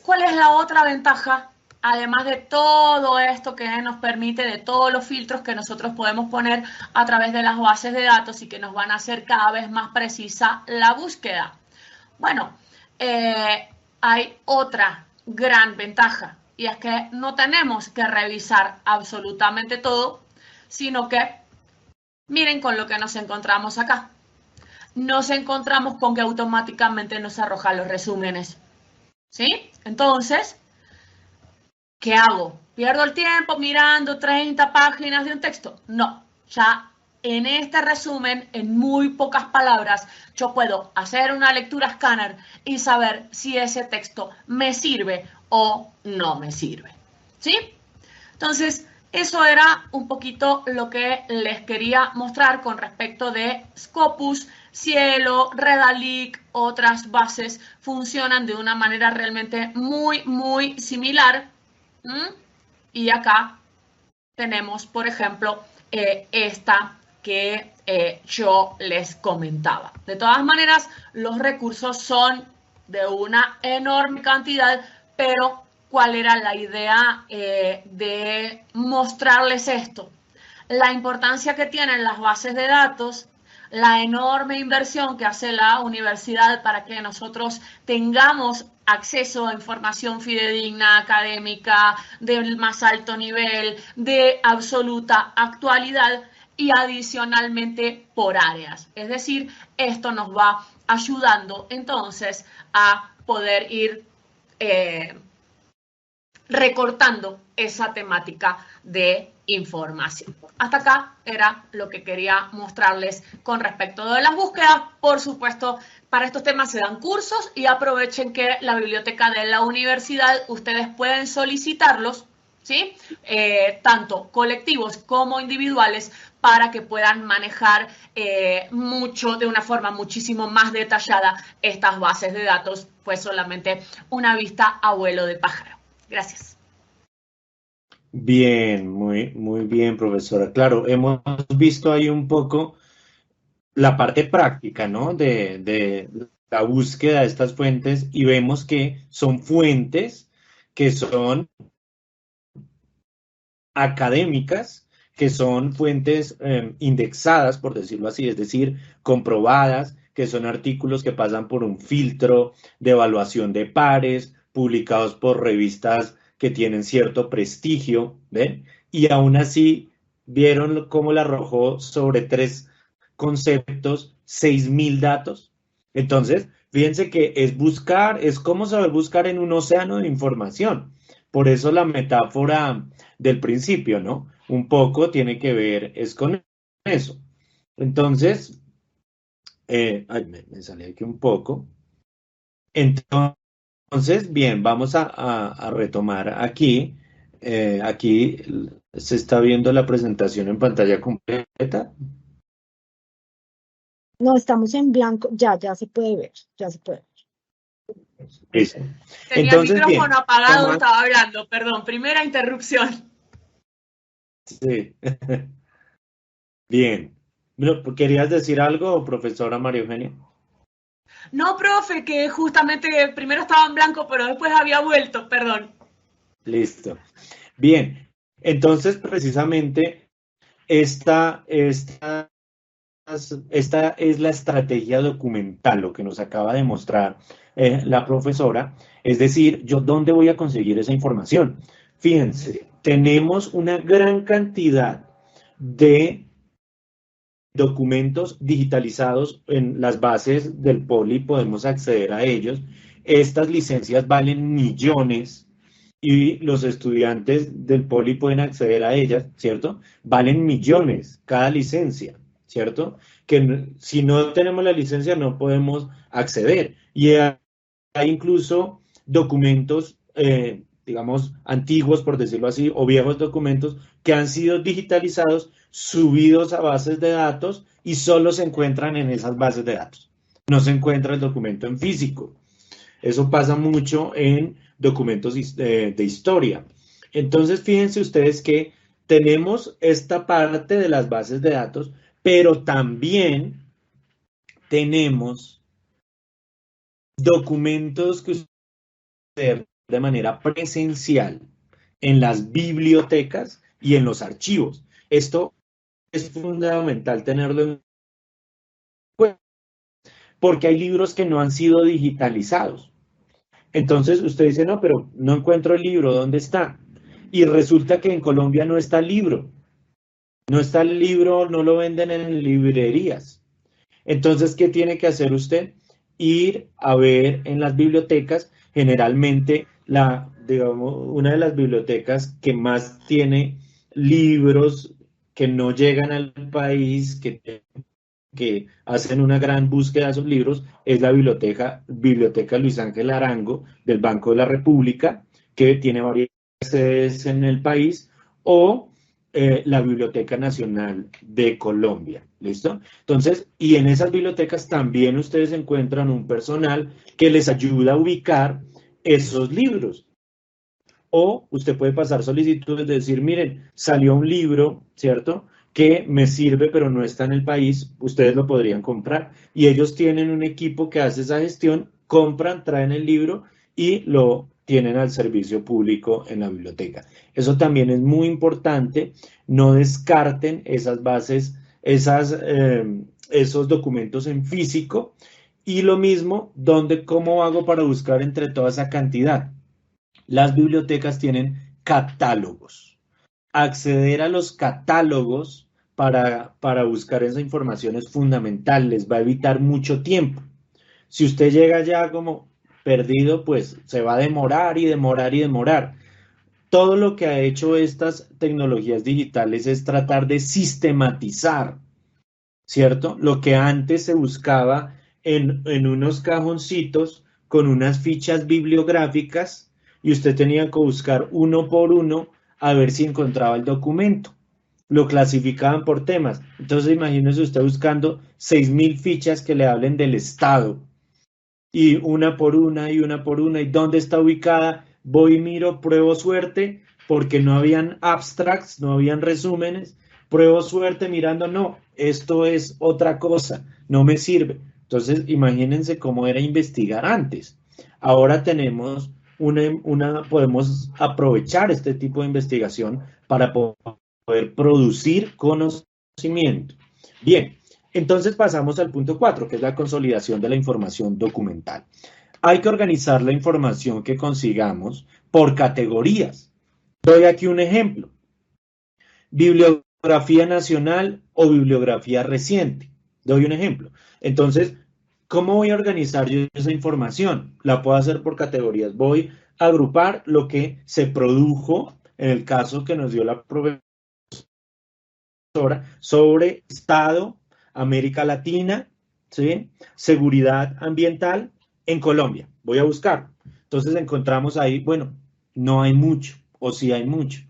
¿cuál es la otra ventaja? Además de todo esto que nos permite, de todos los filtros que nosotros podemos poner a través de las bases de datos y que nos van a hacer cada vez más precisa la búsqueda. Bueno, hay otra gran ventaja y es que no tenemos que revisar absolutamente todo, sino que miren con lo que nos encontramos acá. Nos encontramos con que automáticamente nos arroja los resúmenes, ¿sí? Entonces, ¿qué hago? ¿Pierdo el tiempo mirando 30 páginas de un texto? No, ya en este resumen, en muy pocas palabras, yo puedo hacer una lectura escáner y saber si ese texto me sirve o no me sirve, ¿sí? Entonces, eso era un poquito lo que les quería mostrar con respecto de Scopus, Cielo, Redalyc, otras bases funcionan de una manera realmente muy similar. Y acá tenemos, por ejemplo, esta que yo les comentaba. De todas maneras, los recursos son de una enorme cantidad, pero ¿cuál era la idea de mostrarles esto? La importancia que tienen las bases de datos, la enorme inversión que hace la universidad para que nosotros tengamos acceso a información fidedigna, académica, del más alto nivel, de absoluta actualidad y adicionalmente por áreas. Es decir, esto nos va ayudando entonces a poder ir recortando esa temática de información. Hasta acá era lo que quería mostrarles con respecto de las búsquedas. Por supuesto, para estos temas se dan cursos y aprovechen que la biblioteca de la universidad ustedes pueden solicitarlos, ¿sí? Tanto colectivos como individuales, para que puedan manejar de una forma muchísimo más detallada estas bases de datos, pues solamente una vista a vuelo de pájaro. Gracias. Bien, muy bien, profesora. Claro, hemos visto ahí un poco la parte práctica, ¿no? De la búsqueda de estas fuentes y vemos que son fuentes que son académicas, que son fuentes indexadas, por decirlo así, es decir, comprobadas, que son artículos que pasan por un filtro de evaluación de pares, publicados por revistas que tienen cierto prestigio, ¿ven? Y aún así, vieron cómo le arrojó sobre 3 conceptos, 6.000 datos. Entonces, fíjense que es buscar, es como saber buscar en un océano de información. Por eso la metáfora del principio, ¿no? Un poco tiene que ver, es con eso. Entonces, me sale aquí un poco. Entonces, bien, vamos a retomar aquí. Aquí se está viendo la presentación en pantalla completa. No, estamos en blanco. Ya se puede ver, ya se puede ver. Listo. Tenía el Entonces, bien, micrófono apagado, Tomás, estaba hablando, perdón, primera interrupción. sí. Bien. Bueno, ¿querías decir algo, profesora María Eugenia? No, profe, que justamente primero estaba en blanco, pero después había vuelto, perdón. Listo. Bien. Entonces, precisamente, esta es la estrategia documental, lo que nos acaba de mostrar la profesora. Es decir, ¿yo dónde voy a conseguir esa información? Fíjense, tenemos una gran cantidad de documentos digitalizados en las bases del Poli, podemos acceder a ellos. Estas licencias valen millones y los estudiantes del Poli pueden acceder a ellas, ¿cierto? Valen millones cada licencia, ¿cierto? Que si no tenemos la licencia no podemos acceder. Y hay incluso documentos, digamos, antiguos, por decirlo así, o viejos documentos que han sido digitalizados, subidos a bases de datos y solo se encuentran en esas bases de datos. No se encuentra el documento en físico. Eso pasa mucho en documentos de historia. Entonces, fíjense ustedes que tenemos esta parte de las bases de datos, pero también tenemos documentos que usted de manera presencial en las bibliotecas y en los archivos. Esto es fundamental tenerlo en cuenta porque hay libros que no han sido digitalizados. Entonces usted dice, no, pero no encuentro el libro, ¿dónde está? Y resulta que en Colombia no está el libro. No está el libro, no lo venden en librerías. Entonces, ¿qué tiene que hacer usted? Ir a ver en las bibliotecas, generalmente digamos, una de las bibliotecas que más tiene libros que no llegan al país, que hacen una gran búsqueda de esos libros, es la Biblioteca Luis Ángel Arango del Banco de la República, que tiene varias sedes en el país, o la Biblioteca Nacional de Colombia, ¿listo? Entonces, y en esas bibliotecas también ustedes encuentran un personal que les ayuda a ubicar esos libros. O usted puede pasar solicitudes de decir, miren, salió un libro, ¿cierto?, que me sirve pero no está en el país, ustedes lo podrían comprar. Y ellos tienen un equipo que hace esa gestión, compran, traen el libro y lo tienen al servicio público en la biblioteca. Eso también es muy importante, no descarten esas bases, esos documentos en físico. Y lo mismo, ¿cómo hago para buscar entre toda esa cantidad? Las bibliotecas tienen catálogos. Acceder a los catálogos para buscar esa información es fundamental, les va a evitar mucho tiempo. Si usted llega ya como perdido, pues se va a demorar y demorar y demorar. Todo lo que ha hecho estas tecnologías digitales es tratar de sistematizar, ¿cierto? Lo que antes se buscaba en unos cajoncitos con unas fichas bibliográficas y usted tenía que buscar uno por uno a ver si encontraba el documento. Lo clasificaban por temas. Entonces imagínese usted buscando 6.000 fichas que le hablen del Estado y una por una y una por una y dónde está ubicada. Voy y miro, pruebo suerte porque no habían abstracts, no habían resúmenes. Pruebo suerte mirando, no, esto es otra cosa, no me sirve. Entonces, imagínense cómo era investigar antes. Ahora tenemos podemos aprovechar este tipo de investigación para poder producir conocimiento. Bien, entonces pasamos al punto 4, que es la consolidación de la información documental. Hay que organizar la información que consigamos por categorías. Doy aquí un ejemplo. Bibliografía nacional o bibliografía reciente. Doy un ejemplo. Entonces, ¿cómo voy a organizar yo esa información? La puedo hacer por categorías. Voy a agrupar lo que se produjo, en el caso que nos dio la profesora, sobre Estado, América Latina, ¿sí?, seguridad ambiental en Colombia. Voy a buscar. Entonces encontramos ahí, bueno, no hay mucho, o sí hay mucho.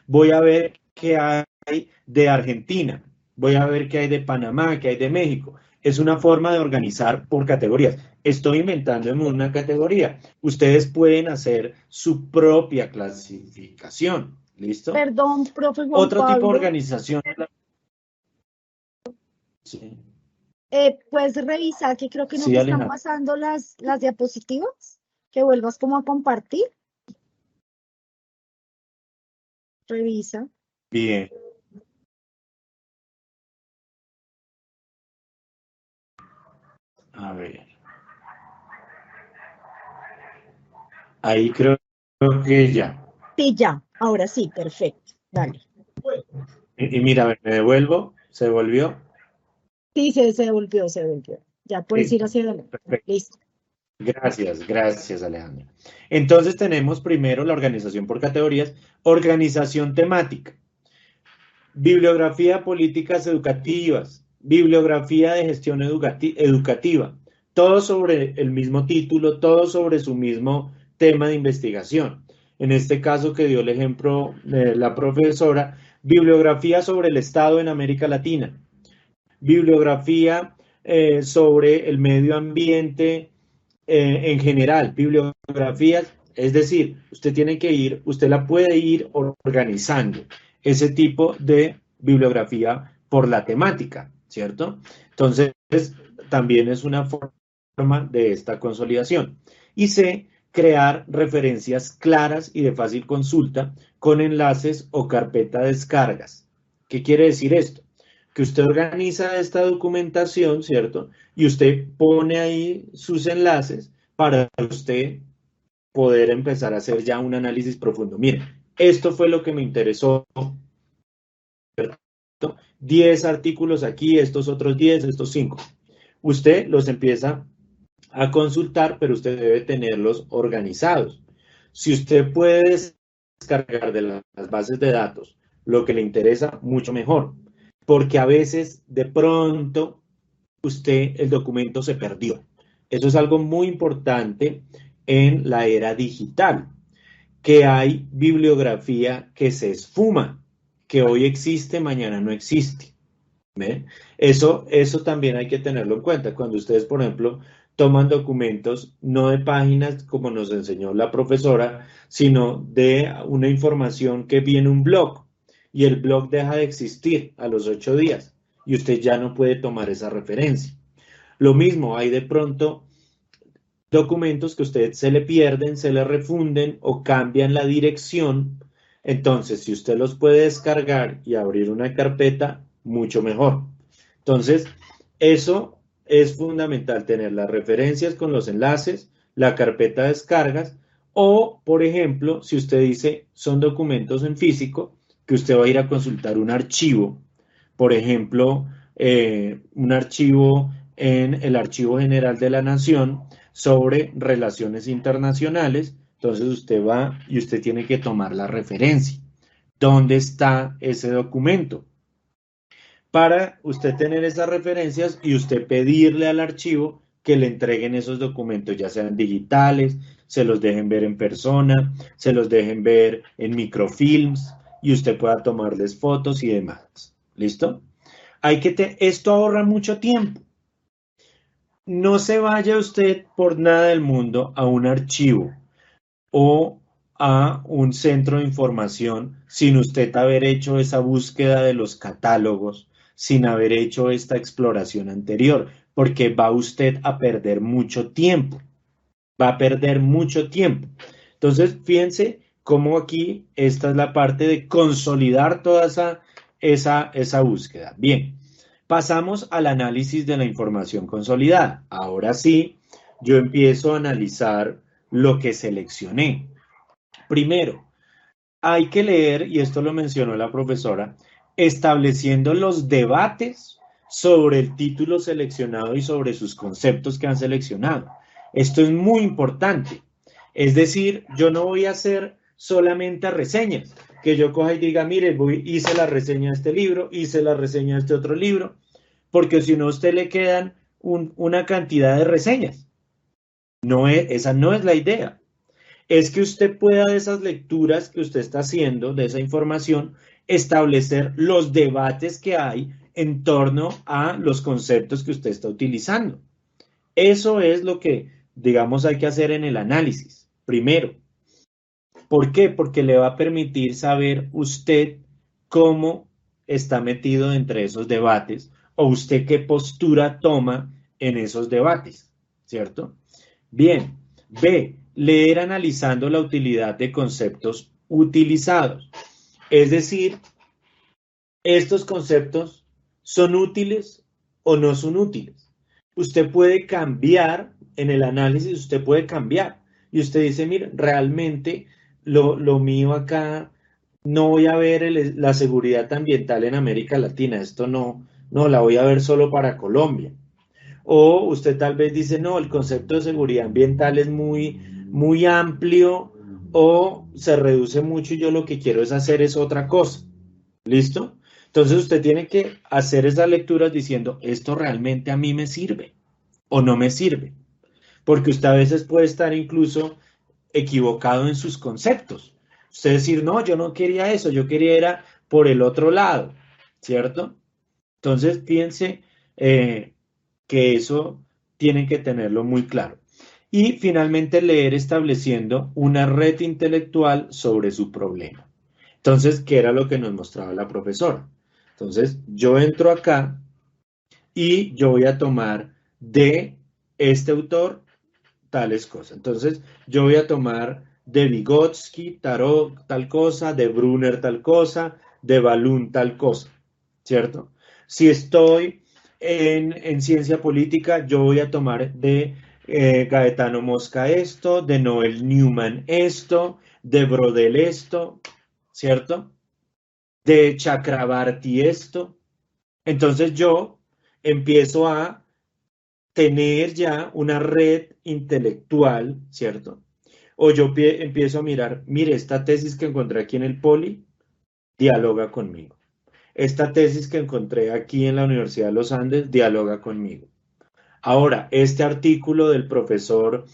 Voy a ver qué hay de Argentina, voy a ver qué hay de Panamá, qué hay de México. Es una forma de organizar por categorías. Estoy inventando en una categoría. Ustedes pueden hacer su propia clasificación. ¿Listo? Perdón, profe Juan Otro tipo de Pablo, organización. Sí, ¿puedes revisar que creo que no sí, te están Alejandro. pasando las diapositivas? Que vuelvas como a compartir. Revisa. Bien. A ver. Ahí creo que ya. Sí, ya. Ahora sí, perfecto. Dale. Y mira, a ver, me devuelvo. ¿Se devolvió? Sí, se devolvió, se devolvió. Ya puedes ir Listo. hacia adelante. Perfecto. Listo. Gracias, Alejandro. Entonces tenemos primero la organización por categorías, organización temática, bibliografía políticas educativas, bibliografía de gestión educativa, todo sobre el mismo título, todo sobre su mismo tema de investigación. En este caso que dio el ejemplo la profesora, bibliografía sobre el Estado en América Latina, bibliografía sobre el medio ambiente en general, bibliografías, es decir, usted la puede ir organizando, ese tipo de bibliografía por la temática, ¿cierto? Entonces, también es una forma de esta consolidación. Y C, crear referencias claras y de fácil consulta con enlaces o carpeta de descargas. ¿Qué quiere decir esto? Que usted organiza esta documentación, ¿cierto? Y usted pone ahí sus enlaces para usted poder empezar a hacer ya un análisis profundo. Mire, esto fue lo que me interesó, ¿cierto? 10 artículos aquí, estos otros 10, estos 5. Usted los empieza a consultar, pero usted debe tenerlos organizados. Si usted puede descargar de las bases de datos lo que le interesa, mucho mejor, porque a veces de pronto el documento se perdió. Eso es algo muy importante en la era digital, que hay bibliografía que se esfuma, que hoy existe, mañana no existe. ¿Ve? Eso también hay que tenerlo en cuenta. Cuando ustedes, por ejemplo, toman documentos no de páginas como nos enseñó la profesora, sino de una información que viene un blog y el blog deja de existir a los 8 días y usted ya no puede tomar esa referencia. Lo mismo, hay de pronto documentos que a usted se le pierden, se le refunden o cambian la dirección. Entonces, si usted los puede descargar y abrir una carpeta, mucho mejor. Entonces, eso es fundamental, tener las referencias con los enlaces, la carpeta de descargas o, por ejemplo, si usted dice son documentos en físico, que usted va a ir a consultar un archivo, por ejemplo, un archivo en el Archivo General de la Nación sobre relaciones internacionales. Entonces usted va y usted tiene que tomar la referencia. ¿Dónde está ese documento? Para usted tener esas referencias y usted pedirle al archivo que le entreguen esos documentos, ya sean digitales, se los dejen ver en persona, se los dejen ver en microfilms y usted pueda tomarles fotos y demás. ¿Listo? Esto ahorra mucho tiempo. No se vaya usted por nada del mundo a un archivo o a un centro de información sin usted haber hecho esa búsqueda de los catálogos, sin haber hecho esta exploración anterior, porque va usted a perder mucho tiempo. Va a perder mucho tiempo. Entonces, fíjense cómo aquí esta es la parte de consolidar toda esa búsqueda. Bien. Pasamos al análisis de la información consolidada. Ahora sí, yo empiezo a analizar lo que seleccioné. Primero, hay que leer, y esto lo mencionó la profesora, estableciendo los debates sobre el título seleccionado y sobre sus conceptos que han seleccionado. Esto es muy importante. Es decir, yo no voy a hacer solamente reseñas, que yo coja y diga, mire, hice la reseña de este libro, hice la reseña de este otro libro, porque si no a usted le quedan una cantidad de reseñas. Esa no es la idea. Es que usted pueda de esas lecturas que usted está haciendo, de esa información, establecer los debates que hay en torno a los conceptos que usted está utilizando. Eso es lo que, digamos, hay que hacer en el análisis. Primero, ¿por qué? Porque le va a permitir saber usted cómo está metido entre esos debates o usted qué postura toma en esos debates, ¿cierto? Bien, B, leer analizando la utilidad de conceptos utilizados. Es decir, ¿estos conceptos son útiles o no son útiles? Usted puede cambiar en el análisis, usted puede cambiar. Y usted dice, mire, realmente lo mío acá, no voy a ver la seguridad ambiental en América Latina. Esto no la voy a ver solo para Colombia. O usted tal vez dice, no, el concepto de seguridad ambiental es muy amplio o se reduce mucho y yo lo que quiero es hacer es otra cosa. ¿Listo? Entonces usted tiene que hacer esas lecturas diciendo, ¿esto realmente a mí me sirve o no me sirve? Porque usted a veces puede estar incluso equivocado en sus conceptos. Usted decir, no, yo no quería eso, yo quería era por el otro lado, ¿cierto? Entonces piense que eso tienen que tenerlo muy claro. Y finalmente leer estableciendo una red intelectual sobre su problema. Entonces, ¿qué era lo que nos mostraba la profesora? Entonces, yo entro acá y yo voy a tomar de este autor tales cosas. Entonces, yo voy a tomar de Vygotsky, Tarot, tal cosa, de Brunner, tal cosa, de Balloon, tal cosa, ¿cierto? Si estoy en ciencia política, yo voy a tomar de Gaetano Mosca esto, de Noel Newman esto, de Brodel esto, ¿cierto? De Chakrabarti esto. Entonces yo empiezo a tener ya una red intelectual, ¿cierto? O yo empiezo a mirar, mire, esta tesis que encontré aquí en el Poli, dialoga conmigo. Esta tesis que encontré aquí en la Universidad de los Andes, dialoga conmigo. Ahora, este artículo del profesor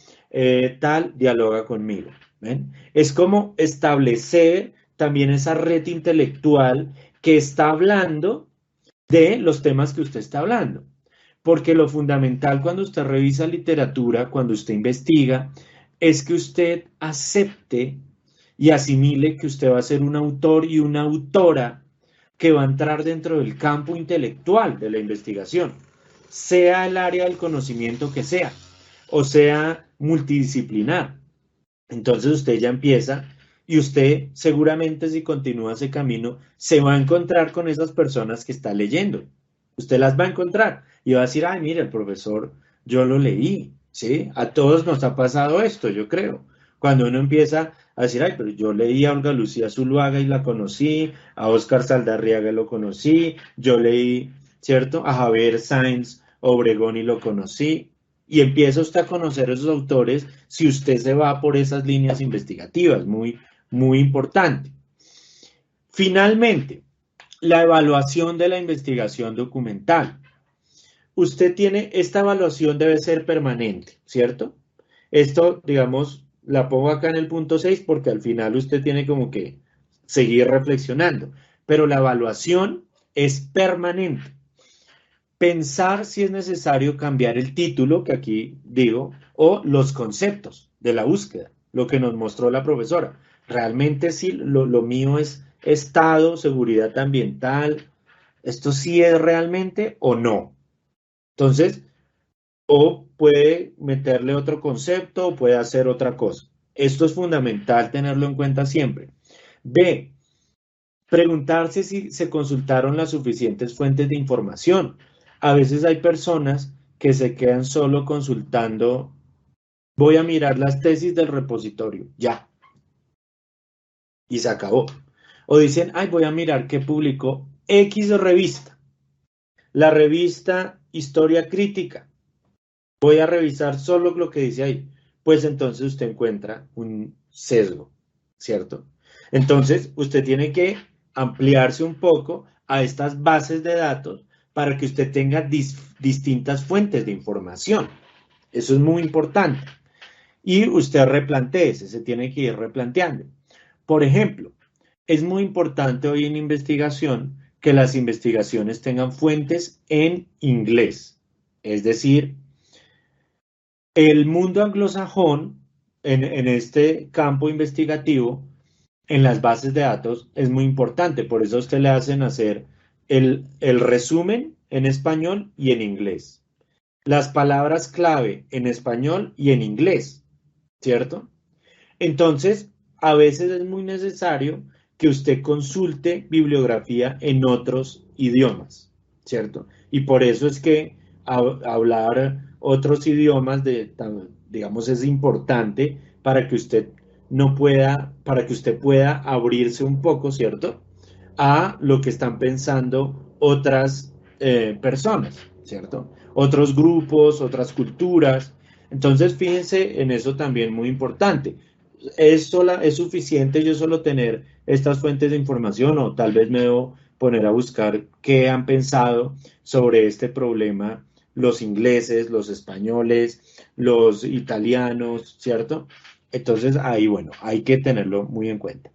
tal, dialoga conmigo. ¿Ven? Es como establecer también esa red intelectual que está hablando de los temas que usted está hablando. Porque lo fundamental cuando usted revisa literatura, cuando usted investiga, es que usted acepte y asimile que usted va a ser un autor y una autora que va a entrar dentro del campo intelectual de la investigación, sea el área del conocimiento que sea, o sea multidisciplinar. Entonces usted ya empieza y usted seguramente si continúa ese camino se va a encontrar con esas personas que está leyendo. Usted las va a encontrar y va a decir, ay, mire, el profesor, yo lo leí, ¿sí? A todos nos ha pasado esto, yo creo. Cuando uno empieza a decir, ay, pero yo leí a Olga Lucía Zuluaga y la conocí, a Óscar Saldarriaga lo conocí, yo leí, ¿cierto? A Javier Sáenz Obregón y lo conocí. Y empieza usted a conocer a esos autores si usted se va por esas líneas investigativas, muy, muy importante. Finalmente, la evaluación de la investigación documental. Usted tiene, esta evaluación debe ser permanente, ¿cierto? Esto, digamos, la pongo acá en el punto 6 porque al final usted tiene como que seguir reflexionando, pero la evaluación es permanente. Pensar si es necesario cambiar el título, que aquí digo, o los conceptos de la búsqueda, lo que nos mostró la profesora. Realmente sí, lo mío es Estado, seguridad ambiental, ¿esto sí es realmente o no? Entonces, o puede meterle otro concepto o puede hacer otra cosa. Esto es fundamental tenerlo en cuenta siempre. B, preguntarse si se consultaron las suficientes fuentes de información. A veces hay personas que se quedan solo consultando, voy a mirar las tesis del repositorio, ya, y se acabó. O dicen, ay, voy a mirar qué publicó X revista, la revista Historia Crítica, voy a revisar solo lo que dice ahí. Pues entonces usted encuentra un sesgo, ¿cierto? Entonces usted tiene que ampliarse un poco a estas bases de datos para que usted tenga distintas fuentes de información. Eso es muy importante. y usted replantéese, se tiene que ir replanteando. Por ejemplo, es muy importante hoy en investigación que las investigaciones tengan fuentes en inglés. Es decir, el mundo anglosajón en este campo investigativo, en las bases de datos, es muy importante. Por eso a usted le hacen hacer el resumen en español y en inglés. Las palabras clave en español y en inglés, ¿cierto? Entonces, a veces es muy necesario que usted consulte bibliografía en otros idiomas, ¿cierto? Y por eso es que hablar otros idiomas, digamos, es importante para que usted para que usted pueda abrirse un poco, ¿cierto? A lo que están pensando otras personas, ¿cierto? Otros grupos, otras culturas. Entonces, fíjense en eso también muy importante. ¿Es suficiente yo solo tener estas fuentes de información o tal vez me debo poner a buscar qué han pensado sobre este problema los ingleses, los españoles, los italianos, ¿cierto? Entonces ahí, bueno, hay que tenerlo muy en cuenta.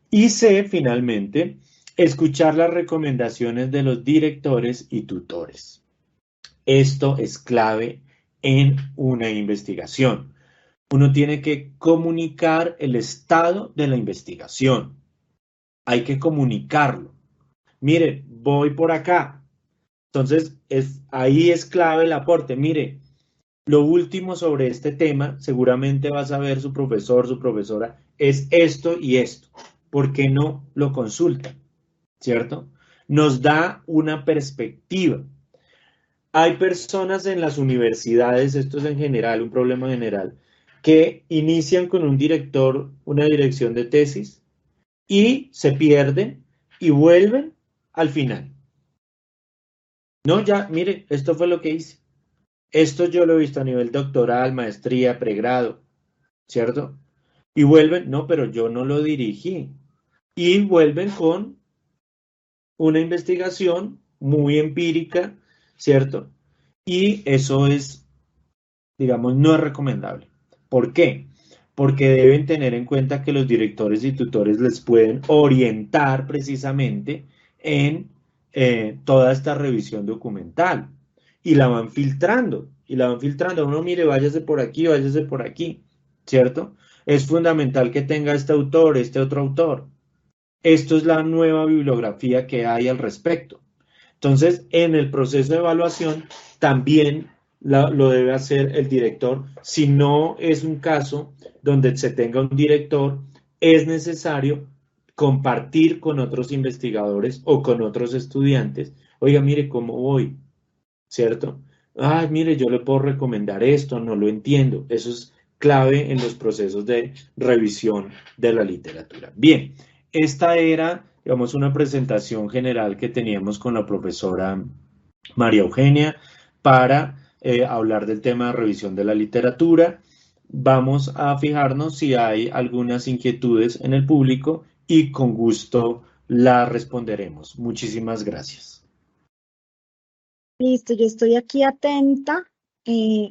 Y C, finalmente, escuchar las recomendaciones de los directores y tutores. Esto es clave en una investigación. Uno tiene que comunicar el estado de la investigación. Hay que comunicarlo. Mire, voy por acá. Entonces, ahí es clave el aporte. Mire, lo último sobre este tema, seguramente va a saber su profesor, su profesora, es esto y esto. ¿Por qué no lo consultan? ¿Cierto? Nos da una perspectiva. Hay personas en las universidades, esto es en general, un problema general, que inician con un director, una dirección de tesis, y se pierden y vuelven al final. No, ya, mire, esto fue lo que hice. Esto yo lo he visto a nivel doctoral, maestría, pregrado, ¿cierto? Y vuelven, no, pero yo no lo dirigí. Y vuelven con una investigación muy empírica, ¿cierto? Y eso es, digamos, no es recomendable. ¿Por qué? Porque deben tener en cuenta que los directores y tutores les pueden orientar precisamente en toda esta revisión documental y la van filtrando, Uno, mire, váyase por aquí, ¿cierto? Es fundamental que tenga este autor, este otro autor. Esto es la nueva bibliografía que hay al respecto. Entonces, en el proceso de evaluación también lo debe hacer el director. Si no es un caso donde se tenga un director, es necesario compartir con otros investigadores o con otros estudiantes. Oiga, mire cómo voy, ¿cierto? Ay, mire, yo le puedo recomendar esto, no lo entiendo. Eso es clave en los procesos de revisión de la literatura. Bien, esta era, digamos, una presentación general que teníamos con la profesora María Eugenia para hablar del tema de revisión de la literatura. Vamos a fijarnos si hay algunas inquietudes en el público y con gusto las responderemos. Muchísimas gracias. Listo, yo estoy aquí atenta,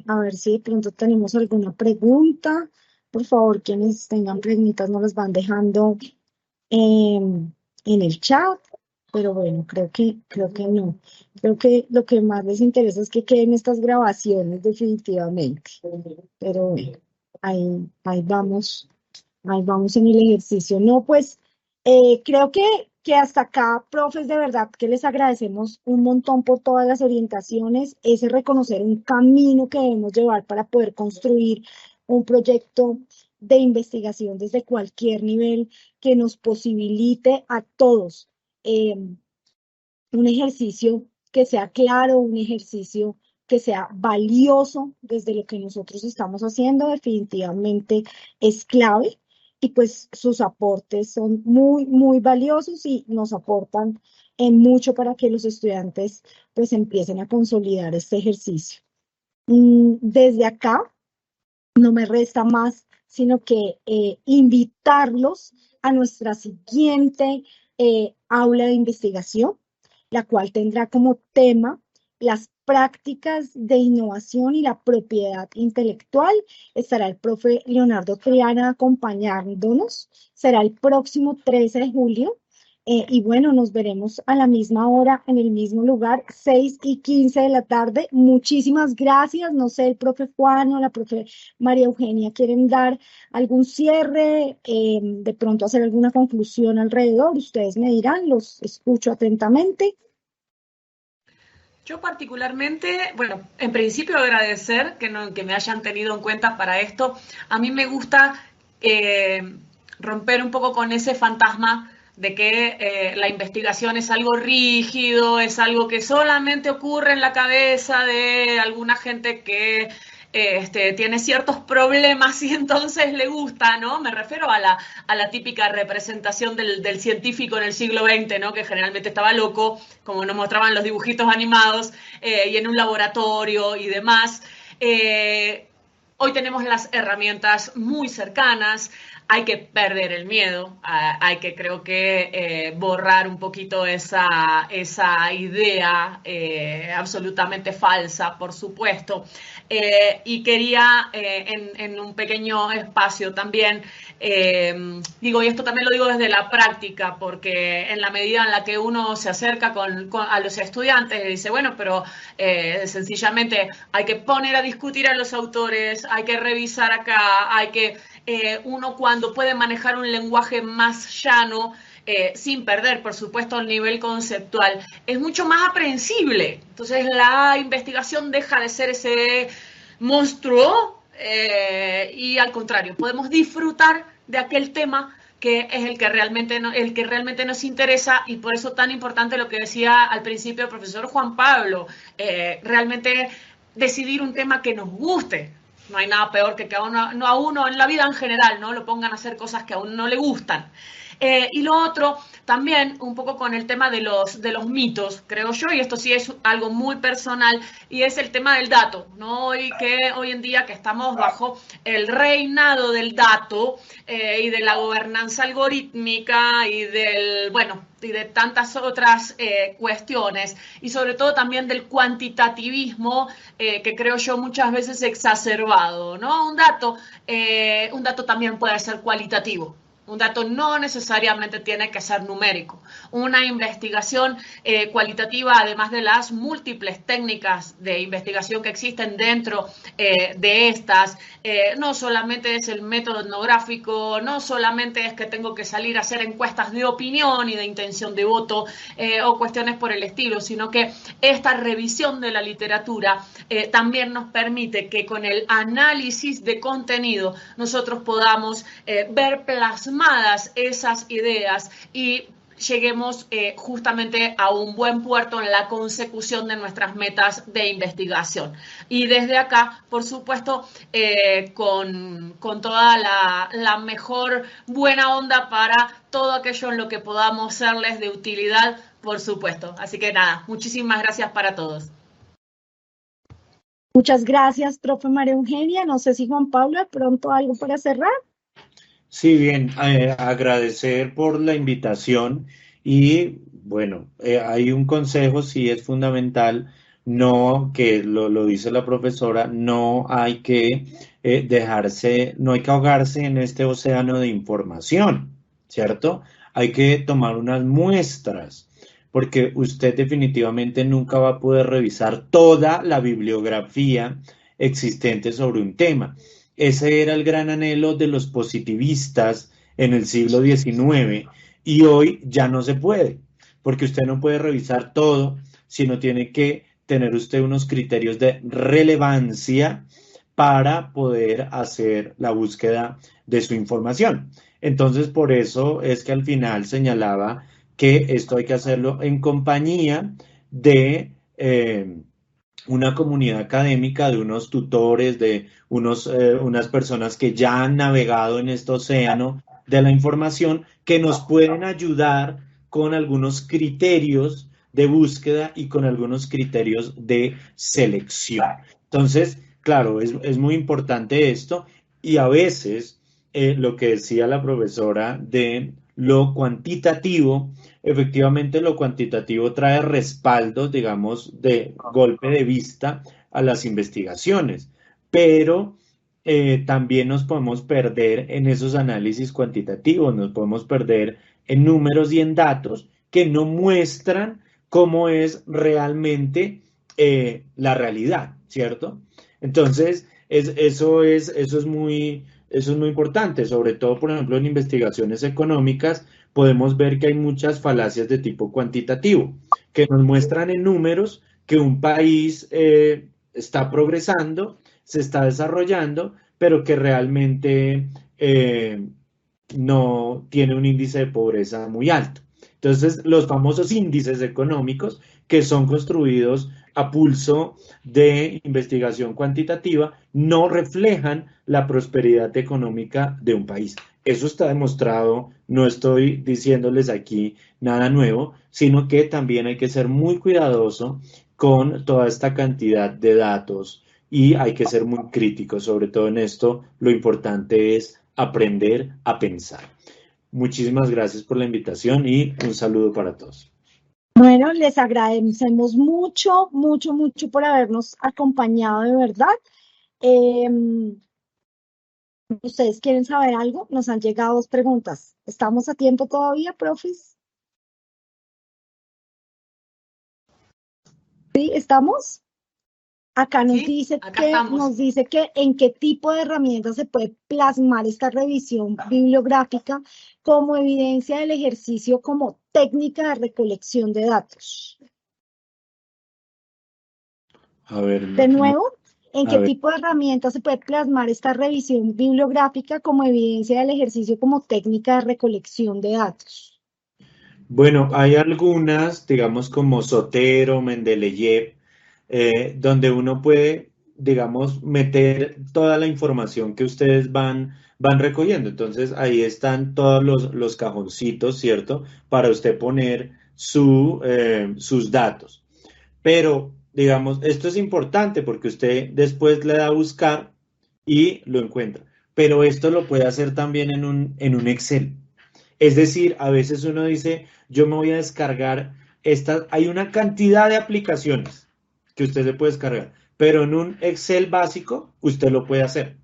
a ver si de pronto tenemos alguna pregunta. Por favor, quienes tengan preguntas nos las van dejando en el chat, pero bueno, creo que no. Creo que lo que más les interesa es que queden estas grabaciones definitivamente. Pero bueno, ahí vamos en el ejercicio. No, pues creo que hasta acá, profes, de verdad que les agradecemos un montón por todas las orientaciones, ese reconocer un camino que debemos llevar para poder construir un proyecto de investigación desde cualquier nivel que nos posibilite a todos un ejercicio que sea claro, un ejercicio que sea valioso desde lo que nosotros estamos haciendo, definitivamente es clave. Y pues sus aportes son muy, muy valiosos y nos aportan en mucho para que los estudiantes pues empiecen a consolidar este ejercicio. Desde acá no me resta más sino que invitarlos a nuestra siguiente aula de investigación, la cual tendrá como tema las prácticas de innovación y la propiedad intelectual. Estará el profe Leonardo Triana acompañándonos. Será el próximo 13 de julio. Y bueno, nos veremos a la misma hora, en el mismo lugar, 6:15 de la tarde. Muchísimas gracias. No sé, el profe Juan o la profe María Eugenia quieren dar algún cierre, de pronto hacer alguna conclusión alrededor. Ustedes me dirán, los escucho atentamente. Yo particularmente, bueno, en principio agradecer que me hayan tenido en cuenta para esto. A mí me gusta romper un poco con ese fantasma de que la investigación es algo rígido, es algo que solamente ocurre en la cabeza de alguna gente que tiene ciertos problemas y entonces le gusta, ¿no? Me refiero a la típica representación del científico en el siglo XX, ¿no? Que generalmente estaba loco, como nos mostraban los dibujitos animados, y en un laboratorio y demás. Hoy tenemos las herramientas muy cercanas. Hay que perder el miedo, hay que, creo que, borrar un poquito esa idea absolutamente falsa, por supuesto. Y quería, en un pequeño espacio también, digo, y esto también lo digo desde la práctica, porque en la medida en la que uno se acerca a los estudiantes y dice, bueno, pero sencillamente hay que poner a discutir a los autores, hay que revisar acá, hay que... uno cuando puede manejar un lenguaje más llano, sin perder, por supuesto, el nivel conceptual, es mucho más aprehensible. Entonces la investigación deja de ser ese monstruo y al contrario, podemos disfrutar de aquel tema que es el que realmente nos interesa, y por eso tan importante lo que decía al principio el profesor Juan Pablo, realmente decidir un tema que nos guste. No hay nada peor que a uno en la vida en general, ¿no? Lo pongan a hacer cosas que a uno no le gustan. Y lo otro, también un poco con el tema de los mitos, creo yo, y esto sí es algo muy personal, y es el tema del dato, ¿no? Hoy en día que estamos bajo el reinado del dato y de la gobernanza algorítmica y de tantas otras cuestiones, y sobre todo también del cuantitativismo que creo yo muchas veces exacerbado, ¿no? Un dato también puede ser cualitativo. Un dato no necesariamente tiene que ser numérico. Una investigación cualitativa, además de las múltiples técnicas de investigación que existen dentro de estas, no solamente es el método etnográfico, no solamente es que tengo que salir a hacer encuestas de opinión y de intención de voto o cuestiones por el estilo, sino que esta revisión de la literatura también nos permite que con el análisis de contenido nosotros podamos ver plasmadas esas ideas y lleguemos justamente a un buen puerto en la consecución de nuestras metas de investigación. Y desde acá, por supuesto, con toda la mejor buena onda para todo aquello en lo que podamos serles de utilidad, por supuesto. Así que nada, muchísimas gracias para todos. Muchas gracias, profe María Eugenia. No sé si Juan Pablo, de pronto algo para cerrar. Sí, bien, agradecer por la invitación y bueno, hay un consejo, sí es fundamental, no, que lo dice la profesora, no hay que no hay que ahogarse en este océano de información, ¿cierto? Hay que tomar unas muestras, porque usted definitivamente nunca va a poder revisar toda la bibliografía existente sobre un tema. Ese era el gran anhelo de los positivistas en el siglo XIX y hoy ya no se puede, porque usted no puede revisar todo, sino tiene que tener usted unos criterios de relevancia para poder hacer la búsqueda de su información. Entonces, por eso es que al final señalaba que esto hay que hacerlo en compañía de una comunidad académica, de unos tutores, de unas personas que ya han navegado en este océano de la información, que nos pueden ayudar con algunos criterios de búsqueda y con algunos criterios de selección. Entonces, claro, es muy importante esto, y a veces lo que decía la profesora de lo cuantitativo, efectivamente lo cuantitativo trae respaldo, digamos, de golpe de vista a las investigaciones, pero también nos podemos perder en esos análisis cuantitativos, nos podemos perder en números y en datos que no muestran cómo es realmente la realidad, ¿cierto? Entonces, eso es muy importante, sobre todo, por ejemplo, en investigaciones económicas, podemos ver que hay muchas falacias de tipo cuantitativo, que nos muestran en números que un país está progresando, se está desarrollando, pero que realmente no tiene un índice de pobreza muy alto. Entonces, los famosos índices económicos que son construidos a pulso de investigación cuantitativa no reflejan la prosperidad económica de un país. Eso está demostrado, no estoy diciéndoles aquí nada nuevo, sino que también hay que ser muy cuidadoso con toda esta cantidad de datos y hay que ser muy críticos, sobre todo en esto. Lo importante es aprender a pensar. Muchísimas gracias por la invitación y un saludo para todos. Bueno, les agradecemos mucho, mucho, mucho por habernos acompañado, de verdad. ¿Ustedes quieren saber algo? Nos han llegado 2 preguntas. ¿Estamos a tiempo todavía, profes? ¿Sí? ¿Estamos? Acá nos Sí, dice acá que estamos. en qué tipo de herramientas se puede plasmar esta revisión bibliográfica como evidencia del ejercicio como técnica de recolección de datos. A ver, De nuevo, ¿en qué ver. tipo de herramientas se puede plasmar esta revisión bibliográfica como evidencia del ejercicio como técnica de recolección de datos? Bueno, hay algunas, digamos, como Zotero, Mendeleev, donde uno puede, digamos, meter toda la información que ustedes van recogiendo. Entonces, ahí están todos los cajoncitos, ¿cierto? Para usted poner sus datos. Pero, digamos, esto es importante porque usted después le da a buscar y lo encuentra. Pero esto lo puede hacer también en un Excel. Es decir, a veces uno dice, yo me voy a descargar hay una cantidad de aplicaciones que usted se puede descargar, pero en un Excel básico usted lo puede hacer,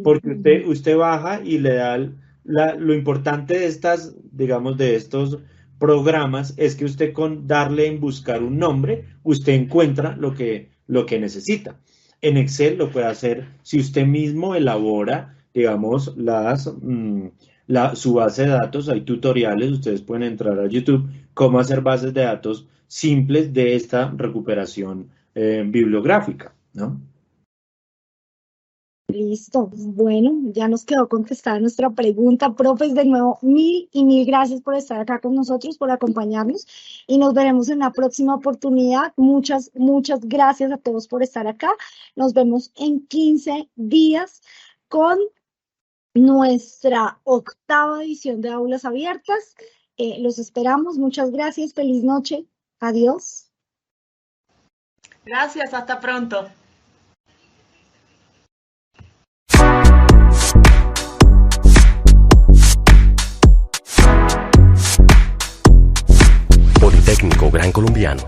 porque usted baja y le da lo importante de estas, digamos, de estos programas es que usted con darle en buscar un nombre, usted encuentra lo que necesita. En Excel lo puede hacer si usted mismo elabora, digamos, su base de datos. Hay tutoriales, ustedes pueden entrar a YouTube, cómo hacer bases de datos simples de esta recuperación bibliográfica, ¿no? Listo. Bueno, ya nos quedó contestada nuestra pregunta. Profes, de nuevo, mil y mil gracias por estar acá con nosotros, por acompañarnos y nos veremos en la próxima oportunidad. Muchas, muchas gracias a todos por estar acá. Nos vemos en 15 días con nuestra 8ª edición de Aulas Abiertas. Los esperamos. Muchas gracias. Feliz noche. Adiós. Gracias, hasta pronto. Politécnico Gran Colombiano.